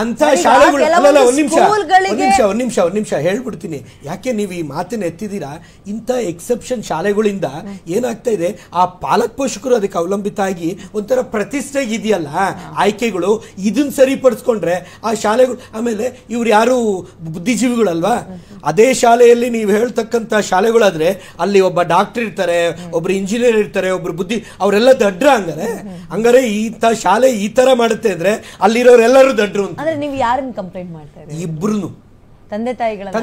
ಅಂತ ಶಾಲೆಗಳು ಅಲ್ಲ, ಒಂದ್ ನಿಮಿಷ ಹೇಳ್ಬಿಡ್ತೀನಿ. ಯಾಕೆ ನೀವು ಈ ಮಾತನ್ನ ಎತ್ತಿದ್ದೀರಾ? ಇಂಥ ಎಕ್ಸೆಪ್ಷನ್ ಶಾಲೆಗಳಿಂದ ಏನಾಗ್ತಾ ಇದೆ, ಆ ಪಾಲಕ್ ಪೋಷಕರು ಅದಕ್ಕೆ ಅವಲಂಬಿತ ಆಗಿ ಒಂಥರ ಪ್ರತಿಷ್ಠೆಗೆ ಇದೆಯಲ್ಲ ಆಯ್ಕೆಗಳು, ಇದನ್ನ ಸರಿಪಡಿಸ್ಕೊಂಡ್ರೆ ಆ ಶಾಲೆಗಳು. ಆಮೇಲೆ ಇವ್ರು ಯಾರು ಬುದ್ಧಿಜೀವಿಗಳಲ್ವಾ? ಅದೇ ಶಾಲೆಯಲ್ಲಿ ನೀವು ಹೇಳ್ತಕ್ಕಂಥ ಶಾಲೆಗಳಾದ್ರೆ ಅಲ್ಲಿ ಒಬ್ಬ ಡಾಕ್ಟರ್ ಇರ್ತಾರೆ, ಒಬ್ರು ಇಂಜಿನಿಯರ್ ಇರ್ತಾರೆ, ಒಬ್ರು ಅವರೆಲ್ಲ ದಡ್ರ. ಹಂಗಾರೆ ಇಂಥ ಶಾಲೆ ಈ ತರ ಮಾಡುತ್ತೆ ಅಂದ್ರೆ ಅಲ್ಲಿರೋರೆಲ್ಲರೂ ದಡ್ರು ಅಂತ. ಅಂದ್ರೆ ನೀವು ಯಾರನ್ನ ಕಂಪ್ಲೇಂಟ್ ಮಾಡ್ತಾ ಇದ್ದೀರಿ? ಇಬ್ರು ತಂದೆ ತಾಯಿಗಳನ್ನ.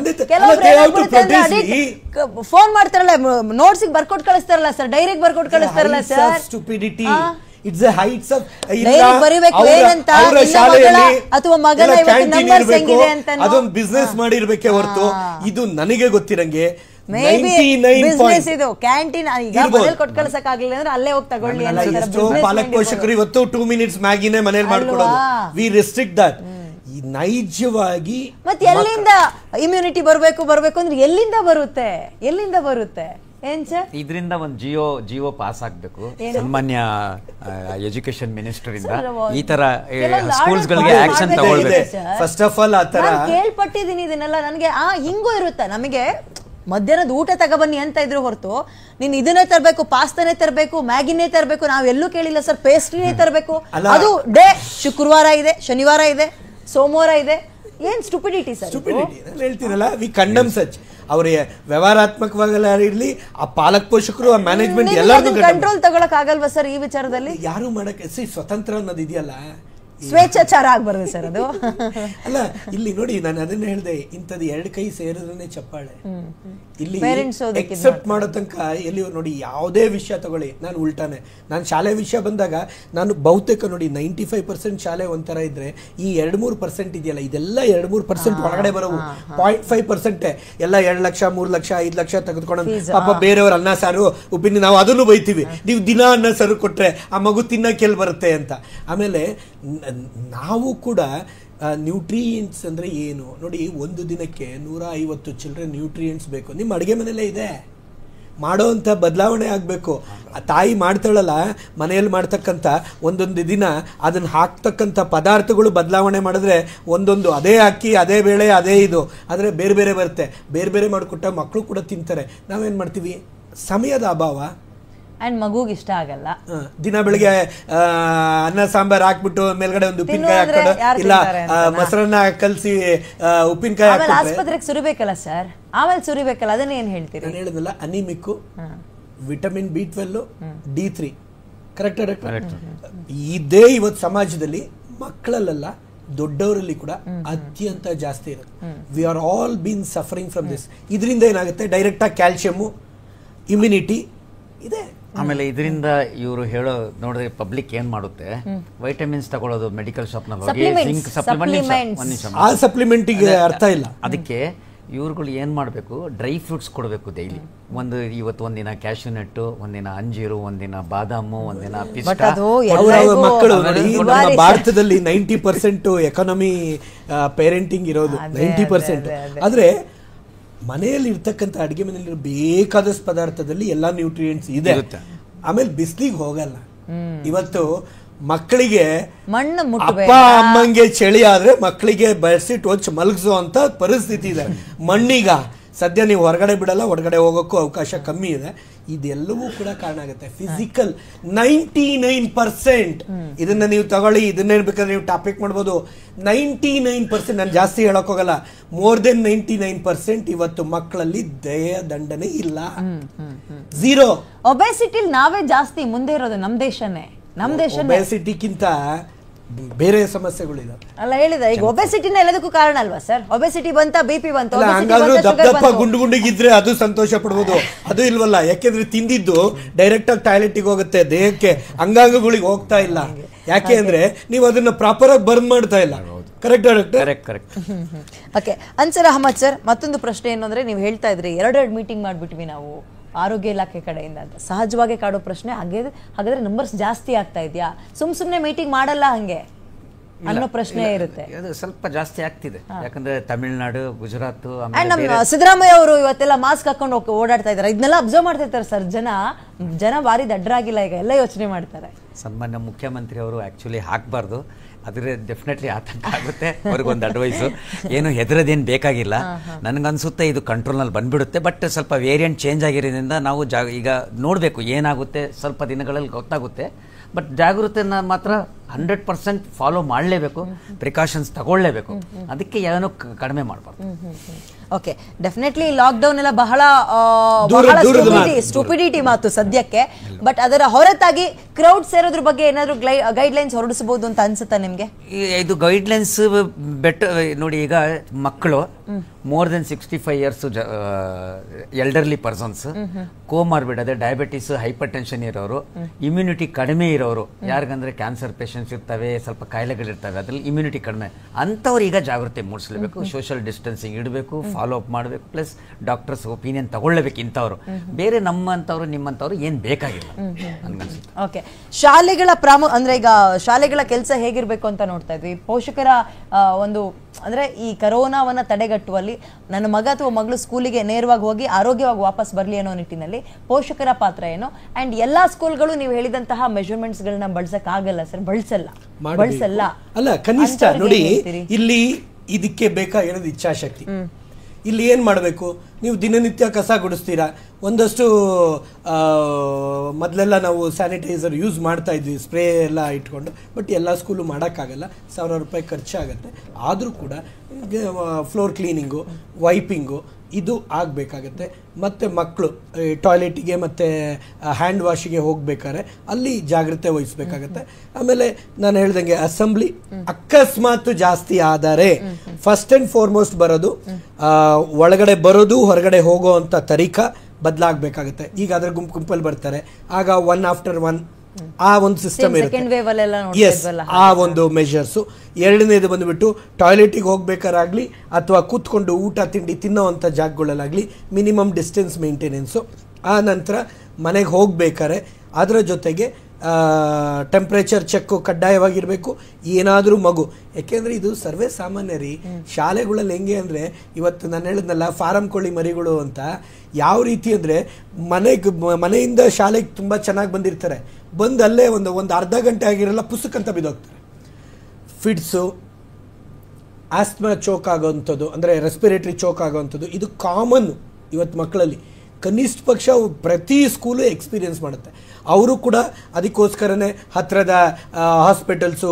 ಫೋನ್ ಮಾಡ್ತಾರಲ್ಲ, ನೋಟ್ಸ್ ಬರ್ಕೊಟ್ಟು ಕಳಿಸ್ತಾರಲ್ಲ ಸರ್, ಡೈರಿಗೆ ಬರ್ಕೊಟ್ಟು ಕಳಿಸ್ತಾರಲ್ಲ sir. Stupidity, it's a heights of ಬರಿಬೇಕು ಏನಂತ, ಅಥವಾ ಮಗನ ನಂಬರ್ಸ್ ಹೆಂಗಿದೆ ಅಂತ ಅದೊಂದು ಬಿಸ್ನೆಸ್ ಮಾಡಿರ್ಬೇಕೆ ಹೊರತು ಇದು ನನಗೆ ಗೊತ್ತಿರಂಗೆ ಇದು ಕ್ಯಾಂಟೀನ್ ಈಗ ಮನೇಲಿ ಕೊಟ್ಟು ಕಳ್ಸಕ್ ಆಗ್ಲಿಲ್ಲ ಅಂದ್ರೆ ಅಲ್ಲೇ ಹೋಗಿ ತಗೊಳ್ಳಿ ಅಂತ ಪಾಲಕ್ ಪೋಷಕರು ಇವತ್ತು 2 minutes ಮ್ಯಾಗಿನೇ ಮನೇಲಿ ಮಾಡ್ಕೊಡೋದು. V restrict that. ನೈಜವಾಗಿ ಮತ್ತೆ ಎಲ್ಲಿಂದ ಇಮ್ಯುನಿಟಿ ಬರ್ಬೇಕು ಅಂದ್ರೆ ಎಲ್ಲಿಂದ ಬರುತ್ತೆ ಏನ್ ಸರ್? ಇದರಿಂದ ಒಂದು ಜಿಯೋ ಪಾಸ್ ಆಗ್ಬೇಕು ಸಾಮಾನ್ಯ ಎಜುಕೇಶನ್ ಮಿನಿಸ್ಟರ್ ಇಂದ. ಈ ತರ ಸ್ಕೂಲ್ಸ್ ಗಳಿಗೆ ಆಕ್ಷನ್ ತಗೊಳ್ಬೇಕು. ಫಸ್ಟ್ ಆಫ್ ಆಲ್ ಆತರ ಕೇಳ್ಪಟ್ಟಿದ್ದೀನಿ ಇದನ್ನೆಲ್ಲ. ನನಗೆ ಹಿಂಗೂ ಇರುತ್ತೆ, ನಮಗೆ ಮಧ್ಯಾಹ್ನದ ಊಟ ತಗೊಬನ್ನಿ ಅಂತ ಇದ್ರು ಹೊರತು ನೀನ್ ಇದನ್ನೇ ತರಬೇಕು, ಪಾಸ್ತಾನೇ ತರಬೇಕು, ಮ್ಯಾಗಿನೇ ತರಬೇಕು ನಾವೆಲ್ಲೂ ಕೇಳಿಲ್ಲ ಸರ್. ಪೇಸ್ಟ್ರಿನೇ ತರಬೇಕು. ಅದು ಡೇ ಶುಕ್ರವಾರ ಇದೆ, ಶನಿವಾರ ಇದೆ, ಸೋಮವಾರ ಇದೆ, ಏನ್ ಸ್ಟುಪಿಡಿಟಿ ಸರ್? ಸ್ಟುಪಿಡಿಟಿ ನಾನು ಹೇಳ್ತೀನಲ್ಲ, ವಿ ಕಂಡಮ್ ಸಚ್. ಅವ್ರ ವ್ಯವಹಾರಾತ್ಮಕವಾಗಲ್ಲ ಇರ್ಲಿ, ಆ ಪಾಲಕ್ ಪೋಷಕರು, ಆ ಮ್ಯಾನೇಜ್ಮೆಂಟ್ ಎಲ್ಲರೂ ಕಂಟ್ರೋಲ್ ತಗೊಳಕ್ ಆಗಲ್ವಾ ಸರ್ ಈ ವಿಚಾರದಲ್ಲಿ? ಯಾರು ಮಾಡಕ್ಕೆ ಸ್ವತಂತ್ರ ಅನ್ನೋದು ಇದೆಯಲ್ಲ, ಸ್ವೇಚ್ಛಾಚಾರ ಆಗ್ಬಾರ್ದು ಸರ್ ಅದು. ಅಲ್ಲ ಇಲ್ಲಿ ನೋಡಿ, ನಾನು ಅದನ್ನ ಹೇಳಿದೆ, ಇಂಥದ್ದು 2 ಕೈ ಸೇರಿದ್ರೆ ಚಪ್ಪಾಳೆ. ಇಲ್ಲಿ ಎಕ್ಸೆಪ್ಟ್ ಮಾಡೋ ತನಕ ಎಲ್ಲಿ ನೋಡಿ, ಯಾವುದೇ ವಿಷಯ ತಗೊಳ್ಳಿ, ನಾನು ಉಲ್ಟಾನೆ. ನಾನು ಶಾಲೆ ವಿಷಯ ಬಂದಾಗ ನಾನು ಬಹುತೇಕ ನೋಡಿ 95% ಶಾಲೆ ಒಂಥರ ಇದ್ರೆ, ಈ 2-3% ಇದೆಯಲ್ಲ, ಇದೆಲ್ಲ 2-3% ಒಳಗಡೆ ಬರೋವು. 0.5% ಎಲ್ಲ 2 ಲಕ್ಷ 3 ಲಕ್ಷ 5 ಲಕ್ಷ ತೆಗೆದುಕೊಂಡು ಪಾಪ ಬೇರೆಯವ್ರ ಅನ್ನ ಸಾರು ಉಪ್ಪಿನ, ನಾವು ಅದನ್ನು ಬೈತೀವಿ. ನೀವು ದಿನ ಅನ್ನ ಸಾರು ಕೊಟ್ರೆ ಆ ಮಗು ತಿನ್ನಕ್ಕೆ ಎಲ್ಲಿ ಬರುತ್ತೆ ಅಂತ. ಆಮೇಲೆ ನಾವು ಕೂಡ ನ್ಯೂಟ್ರಿಯೆಂಟ್ಸ್ ಅಂದರೆ ಏನು ನೋಡಿ, ಒಂದು ದಿನಕ್ಕೆ 150 ಚಿಲ್ಡ್ರೆ ನ್ಯೂಟ್ರಿಯೆಂಟ್ಸ್ ಬೇಕು. ನಿಮ್ಮ ಅಡುಗೆ ಮನೆಯಲ್ಲೇ ಇದೆ, ಮಾಡೋವಂಥ ಬದಲಾವಣೆ ಆಗಬೇಕು. ತಾಯಿ ಮಾಡ್ತಾಳಲ್ಲ ಮನೆಯಲ್ಲಿ ಮಾಡ್ತಕ್ಕಂಥ ಒಂದೊಂದು ದಿನ ಅದನ್ನು ಹಾಕ್ತಕ್ಕಂಥ ಪದಾರ್ಥಗಳು ಬದಲಾವಣೆ ಮಾಡಿದ್ರೆ ಒಂದೊಂದು ಅದೇ ಅಕ್ಕಿ, ಅದೇ ಬೇಳೆ, ಅದೇ ಇದು, ಆದರೆ ಬೇರೆ ಬೇರೆ ಬರುತ್ತೆ. ಬೇರೆ ಬೇರೆ ಮಾಡಿಕೊಟ್ಟ ಮಕ್ಕಳು ಕೂಡ ತಿಂತಾರೆ. ನಾವೇನು ಮಾಡ್ತೀವಿ, ಸಮಯದ ಅಭಾವ, ಅಂಡ್ ಮಗುಗೆ ಇಷ್ಟ ಆಗಲ್ಲ. ದಿನ ಬೆಳಿಗ್ಗೆ ಅನ್ನ ಸಾಂಬಾರ್ ಹಾಕ್ಬಿಟ್ಟು ಮೇಲ್ಗಡೆ ಒಂದು ಉಪ್ಪಿನಕಾಯಿ ಹಾಕ್ಬಿಟ್ಟು, ಇಲ್ಲ ಮೊಸರನ್ನ ಕಲಸಿ ಉಪ್ಪಿನಕಾಯಿ ಹಾಕಿ ಆಸ್ಪತ್ರೆಗೆ ಸುರಿಬೇಕಲ್ಲ ಸರ್, ಆಮೇಲೆ ಸುರಿಬೇಕಲ್ಲ, ಅದನ್ನ ಏನ್ ಹೇಳ್ತೀರಿ? ನಾನು ಹೇಳಿದ್ನಲ್ಲ, ಅನಿಮಿಕ್ಕು, ವಿಟಮಿನ್ B12, D3 ಕರೆಕ್ಟ್. ಇದೇ ಇವತ್ತು ಸಮಾಜದಲ್ಲಿ ಮಕ್ಕಳಲ್ಲ ದೊಡ್ಡವರಲ್ಲಿ ಕೂಡ ಅತ್ಯಂತ ಜಾಸ್ತಿ ಇರುತ್ತೆ. We are all been suffering from this. ಇದರಿಂದ ಏನಾಗುತ್ತೆ, ಡೈರೆಕ್ಟ್ ಆಗಿ ಕ್ಯಾಲ್ಸಿಯಮ್, ಇಮ್ಯುನಿಟಿ ಇದೆ. ಆಮೇಲೆ ಇದರಿಂದ ಇವರು ಹೇಳೋ ನೋಡಿದ್ರೆ ಪಬ್ಲಿಕ್ ಏನ್ ಮಾಡುತ್ತೆ, ವೈಟಮಿನ್ಸ್ ತಗೊಳ್ಳೋದು ಮೆಡಿಕಲ್ ಶಾಪ್ ನಲ್ಲಿ, ಆ ಸಪ್ಲಿಮೆಂಟಿಗೆ ಅರ್ಥ ಇಲ್ಲ. ಅದಕ್ಕೆ ಇವ್ರುಗಳು ಏನ್ ಮಾಡಬೇಕು, ಡ್ರೈ ಫ್ರೂಟ್ಸ್ ಕೊಡಬೇಕು ಡೈಲಿ. ಇವತ್ತು ಒಂದಿನ ಕ್ಯಾಶ್ಯೂ ನಟ್ಟು, ಒಂದಿನ ಅಂಜೀರು, ಒಂದಿನ ಬಾದಾಮು, ಒಂದಿನ ಪಿಸ್ತಾ. ಮಕ್ಕಳು ನಮ್ಮ ಭಾರತದಲ್ಲಿ 90% ಎಕಾನಮಿ ಪೇರೆಂಟಿಂಗ್ ಇರೋದು 90%. ಆದ್ರೆ ಮನೆಯಲ್ಲಿ ಇರ್ತಕ್ಕಂಥ ಅಡಿಗೆ ಮನೆಯಲ್ಲಿ ಬೇಕಾದಷ್ಟು ಪದಾರ್ಥದಲ್ಲಿ ಎಲ್ಲಾ ನ್ಯೂಟ್ರಿಯೆಂಟ್ಸ್ ಇದೆ. ಆಮೇಲೆ ಬಿಸಿಲಿಗೆ ಹೋಗಲ್ಲ. ಇವತ್ತು ಮಕ್ಕಳಿಗೆ ಅಪ್ಪ ಅಮ್ಮಂಗೆ ಚಳಿ ಆದ್ರೆ ಮಕ್ಕಳಿಗೆ ಬೆಡ್ಶೀಟ್ ಹೊಚ್ಚಿ ಮಲಗಿಸೋ ಅಂತ ಪರಿಸ್ಥಿತಿ ಇದೆ. ಮಣ್ಣೀಗ ಸದ್ಯ ನೀವು ಹೊರಗಡೆ ಬಿಡಲ್ಲ, ಹೊರಗಡೆ ಹೋಗೋಕ್ಕೂ ಅವಕಾಶ ಕಮ್ಮಿ ಇದೆ. ಇದೆಲ್ಲವೂ ಕೂಡ ಕಾರಣ ಆಗುತ್ತೆ. ಫಿಸಿಕಲ್ 99%, ಇದನ್ನ ನೀವು ತಗೊಳ್ಳಿ, ಇದನ್ನೇನು ಬೇಕಾದ್ರೆ ನೀವು ಟಾಪಿಕ್ ಮಾಡ್ಬೋದು. 99%, ನಾನು ಜಾಸ್ತಿ ಹೇಳಕ್ ಹೋಗಲ್ಲ, ಮೋರ್ ದೆನ್ 99% ಇವತ್ತು ಮಕ್ಕಳಲ್ಲಿ ದೇಹ ದಂಡನೆ ಇಲ್ಲ, ಝೀರೋ. ಒಬೆಸಿಟಿ ನಾವೇ ಜಾಸ್ತಿ ಮುಂದೆ ಇರೋದು, ನಮ್ ದೇಶನೇ. ಒಬೆಸಿಟಿಗಿಂತ ಬೇರೆ ಸಮಸ್ಯೆಗಳಿದೆ ಅಲ್ಲ ಹೇಳಿದ. ಈಗ ಒಬೆಸಿಟಿನ ಎಲ್ಲದಕ್ಕೂ ಕಾರಣ ಅಲ್ವಾ ಸರ್? ಒಬೆಸಿಟಿ ಬಂತ, BP ಬಂತ, ಹಂಗಾದ್ರೂ ದಪ್ಪ ಗುಂಡಿಗಿದ್ರೆ ಅದು ಸಂತೋಷ ಪಡ್ಬೋದು. ಅದು ಇಲ್ವಲ್ಲ, ಯಾಕೆಂದ್ರೆ ತಿಂದಿದ್ದು ಡೈರೆಕ್ಟ್ ಆಗಿ ಟಾಯ್ಲೆಟ್ಗೆ ಹೋಗುತ್ತೆ, ದೇಹಕ್ಕೆ ಅಂಗಾಂಗಗಳಿಗೆ ಹೋಗ್ತಾ ಇಲ್ಲ. ಯಾಕೆ ಅಂದ್ರೆ ನೀವು ಅದನ್ನ ಪ್ರಾಪರ್ ಆಗಿ ಬರ್ನ್ ಮಾಡ್ತಾ ಇಲ್ಲ. Correct. Okay, answer Ahmed sir, ಮತ್ತೊಂದು ಪ್ರಶ್ನೆ ಏನು ಅಂದ್ರೆ, ನೀವು ಹೇಳ್ತಾ ಇದ್ರಿ 2 ಮೀಟಿಂಗ್ ಮಾಡ್ಬಿಟ್ವಿ ನಾವು ಆರೋಗ್ಯ ಇಲಾಖೆ ಕಡೆಯಿಂದ ಅಂತ. ಸಹಜವಾಗಿ ಕಾಡೋ ಪ್ರಶ್ನೆ, ಹಾಗಾದ್ರೆ ನಂಬರ್ಸ್ ಜಾಸ್ತಿ ಆಗ್ತಾ ಇದೆಯಾ? ಸುಮ್ನೆ ಮೀಟಿಂಗ್ ಮಾಡಲ್ಲ ಹಂಗೆ ಅನ್ನೋ ಪ್ರಶ್ನೆ ಇರುತ್ತೆ. ಅದು ಸ್ವಲ್ಪ ಜಾಸ್ತಿ ಆಗ್ತಿದೆ, ಯಾಕಂದ್ರೆ ತಮಿಳುನಾಡು, ಗುಜರಾತ್, ನಮ್ಮ ಸಿದ್ದರಾಮಯ್ಯ ಅವರು ಇವತ್ತೆಲ್ಲ ಮಾಸ್ಕ್ ಹಾಕೊಂಡು ಓಡಾಡ್ತಾ ಇದಾರೆ. ಇದನ್ನೆಲ್ಲ ಅಬ್ಸರ್ವ್ ಮಾಡ್ತಾ ಇರ್ತಾರೆ ಸರ್. ಜನ ಭಾರಿ ದಡ್ಡರಾಗಿಲ್ಲ, ಈಗ ಎಲ್ಲ ಯೋಚನೆ ಮಾಡ್ತಾರೆ. ಸನ್ಮಾನ್ಯ ಮುಖ್ಯಮಂತ್ರಿ ಅವರು ಆಕ್ಚುಲಿ ಹಾಕ್ಬಾರ್ದು, ಆದರೆ ಡೆಫಿನೆಟ್ಲಿ ಆತಂಕ ಆಗುತ್ತೆ. ಅವ್ರಿಗೊಂದು ಅಡ್ವೈಸು, ಏನು ಹೆದರೋದೇನು ಬೇಕಾಗಿಲ್ಲ. ನನಗನ್ಸುತ್ತೆ ಇದು ಕಂಟ್ರೋಲ್ನಲ್ಲಿ ಬಂದ್ಬಿಡುತ್ತೆ. ಬಟ್ ಸ್ವಲ್ಪ ವೇರಿಯಂಟ್ ಚೇಂಜ್ ಆಗಿರೋದ್ರಿಂದ ನಾವು ಈಗ ನೋಡಬೇಕು ಏನಾಗುತ್ತೆ, ಸ್ವಲ್ಪ ದಿನಗಳಲ್ಲಿ ಗೊತ್ತಾಗುತ್ತೆ. ಬಟ್ ಜಾಗೃತಿನ ಮಾತ್ರ 100% ಫಾಲೋ ಮಾಡಲೇಬೇಕು, ಪ್ರಿಕಾಷನ್ಸ್ ತಗೊಳ್ಳೇಬೇಕು. ಅದಕ್ಕೆ ಏನೋ ಕಡಿಮೆ ಮಾಡಬಾರ್ದು. ಓಕೆ, ಡೆಫಿನೆಟ್ಲಿ ಲಾಕ್ಡೌನ್ ಎಲ್ಲ ಬಹಳ ಸ್ಟುಪಿಡಿಟಿ ಮಾತು ಸದ್ಯಕ್ಕೆ. ಬಟ್ ಅದರ ಹೊರತಾಗಿ ಕ್ರೌಡ್ ಸೇರೋದ್ರ ಬಗ್ಗೆ ಏನಾದ್ರು ಗೈಡ್ ಲೈನ್ಸ್ ಹೊರಡಿಸಬಹುದು ಅಂತ ಅನ್ಸುತ್ತಾ ನಿಮ್ಗೆ? ಇದು ಗೈಡ್ ಲೈನ್ಸ್ ಬೆಟರ್ ನೋಡಿ. ಈಗ ಮಕ್ಕಳು more than 65 years, elderly persons, ಕೋಮಾರ್ಬಿಡ್ ಅದೇ ಡಯಾಬಿಟಿಸ್, ಹೈಪರ್ ಟೆನ್ಷನ್ ಇರೋರು, ಇಮ್ಯುನಿಟಿ ಕಡಿಮೆ ಇರೋರು, ಯಾರಿಗಂದ್ರೆ ಕ್ಯಾನ್ಸರ್ ಪೇಷಂಟ್ಸ್ ಇರ್ತವೆ, ಸ್ವಲ್ಪ ಕಾಯಿಲೆಗಳಿರ್ತವೆ, ಅದ್ರಲ್ಲಿ ಇಮ್ಯುನಿಟಿ ಕಡಿಮೆ ಅಂತವ್ರು ಈಗ ಜಾಗೃತಿ ಮೂಡಿಸಲೇಬೇಕು. ಸೋಷಿಯಲ್ ಡಿಸ್ಟೆನ್ಸಿಂಗ್ ಇಡಬೇಕು, ಫಾಲೋ ಅಪ್ ಮಾಡಬೇಕು, ಪ್ಲಸ್ ಡಾಕ್ಟರ್ಸ್ ಒಪಿನಿಯನ್ ತಗೊಳ್ಳೇಬೇಕು. ಇಂಥವ್ರು ಬೇರೆ ನಮ್ಮಂತವ್ರು ನಿಮ್ಮಂತವ್ರು ಏನ್ ಬೇಕಾಗಿಲ್ಲ ನನ್ಗನ್ಸುತ್ತೆ. ಓಕೆ, ಶಾಲೆಗಳ ಅಂದ್ರೆ ಈಗ ಶಾಲೆಗಳ ಕೆಲಸ ಹೇಗಿರ್ಬೇಕು ಅಂತ ನೋಡ್ತಾ ಇದ್ವಿ. ಪೋಷಕರ ಒಂದು ಅಂದ್ರೆ ಈ ಕರೋನಾವನ್ನ ತಡೆಗಟ್ಟುವಲ್ಲಿ ನನ್ನ ಮಗ ಅಥವಾ ಮಗಳು ಸ್ಕೂಲಿಗೆ ನೇರವಾಗಿ ಹೋಗಿ ಆರೋಗ್ಯವಾಗಿ ವಾಪಸ್ ಬರಲಿ ಅನ್ನೋ ನಿಟ್ಟಿನಲ್ಲಿ ಪೋಷಕರ ಪಾತ್ರ ಏನು? ಅಂಡ್ ಎಲ್ಲಾ ಸ್ಕೂಲ್ಗಳು ನೀವು ಹೇಳಿದಂತಹ ಮೆಜರ್ಮೆಂಟ್ಸ್ ಗಳನ್ನ ಬಳಸಕ್ ಆಗಲ್ಲ ಸರ್, ಬಳಸಲ್ಲ. ಅಲ್ಲ, ಕನಿಷ್ಠ ನೋಡಿ, ಇಲ್ಲಿ ಇದಕ್ಕೆ ಬೇಕಾಗಿರೋದು ಇಚ್ಛಾಶಕ್ತಿ. ಇಲ್ಲಿ ಏನ್ ಮಾಡಬೇಕು, ನೀವು ದಿನನಿತ್ಯ ಕಸ ಗುಡಿಸ್ತೀರಾ, ಒಂದಷ್ಟು ಮೊದಲೆಲ್ಲ ನಾವು ಸ್ಯಾನಿಟೈಸರ್ ಯೂಸ್ ಮಾಡ್ತಾ ಇದ್ವಿ, ಸ್ಪ್ರೇ ಎಲ್ಲ ಇಟ್ಕೊಂಡು. ಬಟ್ ಎಲ್ಲ ಸ್ಕೂಲು ಮಾಡೋಕ್ಕಾಗಲ್ಲ, 1000 ರೂಪಾಯಿ ಖರ್ಚಾಗುತ್ತೆ. ಆದರೂ ಕೂಡ ಫ್ಲೋರ್ ಕ್ಲೀನಿಂಗು, ವೈಪಿಂಗು ಇದು ಆಗಬೇಕಾಗತ್ತೆ. ಮತ್ತು ಮಕ್ಕಳು ಟಾಯ್ಲೆಟಿಗೆ ಮತ್ತು ಹ್ಯಾಂಡ್ ವಾಶಿಗೆ ಹೋಗ್ಬೇಕಾದ್ರೆ ಅಲ್ಲಿ ಜಾಗ್ರತೆ ವಹಿಸ್ಬೇಕಾಗತ್ತೆ. ಆಮೇಲೆ ನಾನು ಹೇಳ್ದಂಗೆ ಅಸೆಂಬ್ಲಿ ಅಕಸ್ಮಾತ್ ಜಾಸ್ತಿ ಆದರೆ ಫಸ್ಟ್ ಆ್ಯಂಡ್ ಫಾರ್ಮೋಸ್ಟ್ ಬರೋದು ಒಳಗಡೆ ಬರೋದು ಹೊರಗಡೆ ಹೋಗೋ ಅಂಥ ತರೀಕಾ ಬದಲಾಗಬೇಕಾಗುತ್ತೆ. ಈಗ ಅದರ ಗುಂಪಲ್ಲಿ ಬರ್ತಾರೆ, ಆಗ 1 after 1 ಆ ಒಂದು ಸಿಸ್ಟಮ್ ಇರುತ್ತೆ. ಎಸ್, ಆ ಒಂದು ಮೆಷರ್ಸು. ಎರಡನೇದು ಬಂದುಬಿಟ್ಟು ಟಾಯ್ಲೆಟಿಗೆ ಹೋಗ್ಬೇಕಾರಾಗಲಿ ಅಥವಾ ಕೂತ್ಕೊಂಡು ಊಟ ತಿಂಡಿ ತಿನ್ನೋ ಅಂಥ ಜಾಗಗಳಲ್ಲಾಗಲಿ ಮಿನಿಮಮ್ ಡಿಸ್ಟೆನ್ಸ್ ಮೇಂಟೆನೆನ್ಸು. ಆ ನಂತರ ಮನೆಗೆ ಹೋಗ್ಬೇಕಾರೆ ಅದರ ಜೊತೆಗೆ ಟೆಂಪ್ರೇಚರ್ ಚೆಕ್ಕು ಕಡ್ಡಾಯವಾಗಿರಬೇಕು. ಏನಾದರೂ ಮಗು, ಯಾಕೆಂದರೆ ಇದು ಸರ್ವೇ ಸಾಮಾನ್ಯ ರೀ. ಶಾಲೆಗಳಲ್ಲಿ ಹೆಂಗೆ ಅಂದರೆ, ಇವತ್ತು ನಾನು ಹೇಳಿದ್ನಲ್ಲ ಫಾರಂ ಕೋಳಿ ಮರಿಗಳು ಅಂತ, ಯಾವ ರೀತಿ ಅಂದರೆ ಮನೆಯಿಂದ ಶಾಲೆಗೆ ತುಂಬ ಚೆನ್ನಾಗಿ ಬಂದಿರ್ತಾರೆ, ಬಂದು ಅಲ್ಲೇ ಒಂದು ಅರ್ಧ ಗಂಟೆ ಆಗಿರಲ್ಲ ಪುಸ್ತಕ ಅಂತ ಬಿದ್ದೋಗ್ತಾರೆ. ಫಿಟ್ಸು, ಆಸ್ಮಾ ಚೋಕ್ ಆಗೋವಂಥದ್ದು, ಅಂದರೆ ರೆಸ್ಪಿರೇಟರಿ ಚೋಕ್ ಆಗೋವಂಥದ್ದು ಇದು ಕಾಮನ್ ಇವತ್ತು ಮಕ್ಕಳಲ್ಲಿ. ಕನಿಷ್ಠ ಪಕ್ಷ ಪ್ರತಿ ಸ್ಕೂಲು ಎಕ್ಸ್ಪೀರಿಯನ್ಸ್ ಮಾಡುತ್ತೆ. ಅವರು ಕೂಡ ಅದಕ್ಕೋಸ್ಕರನೇ ಹತ್ತಿರದ ಹಾಸ್ಪಿಟಲ್ಸು,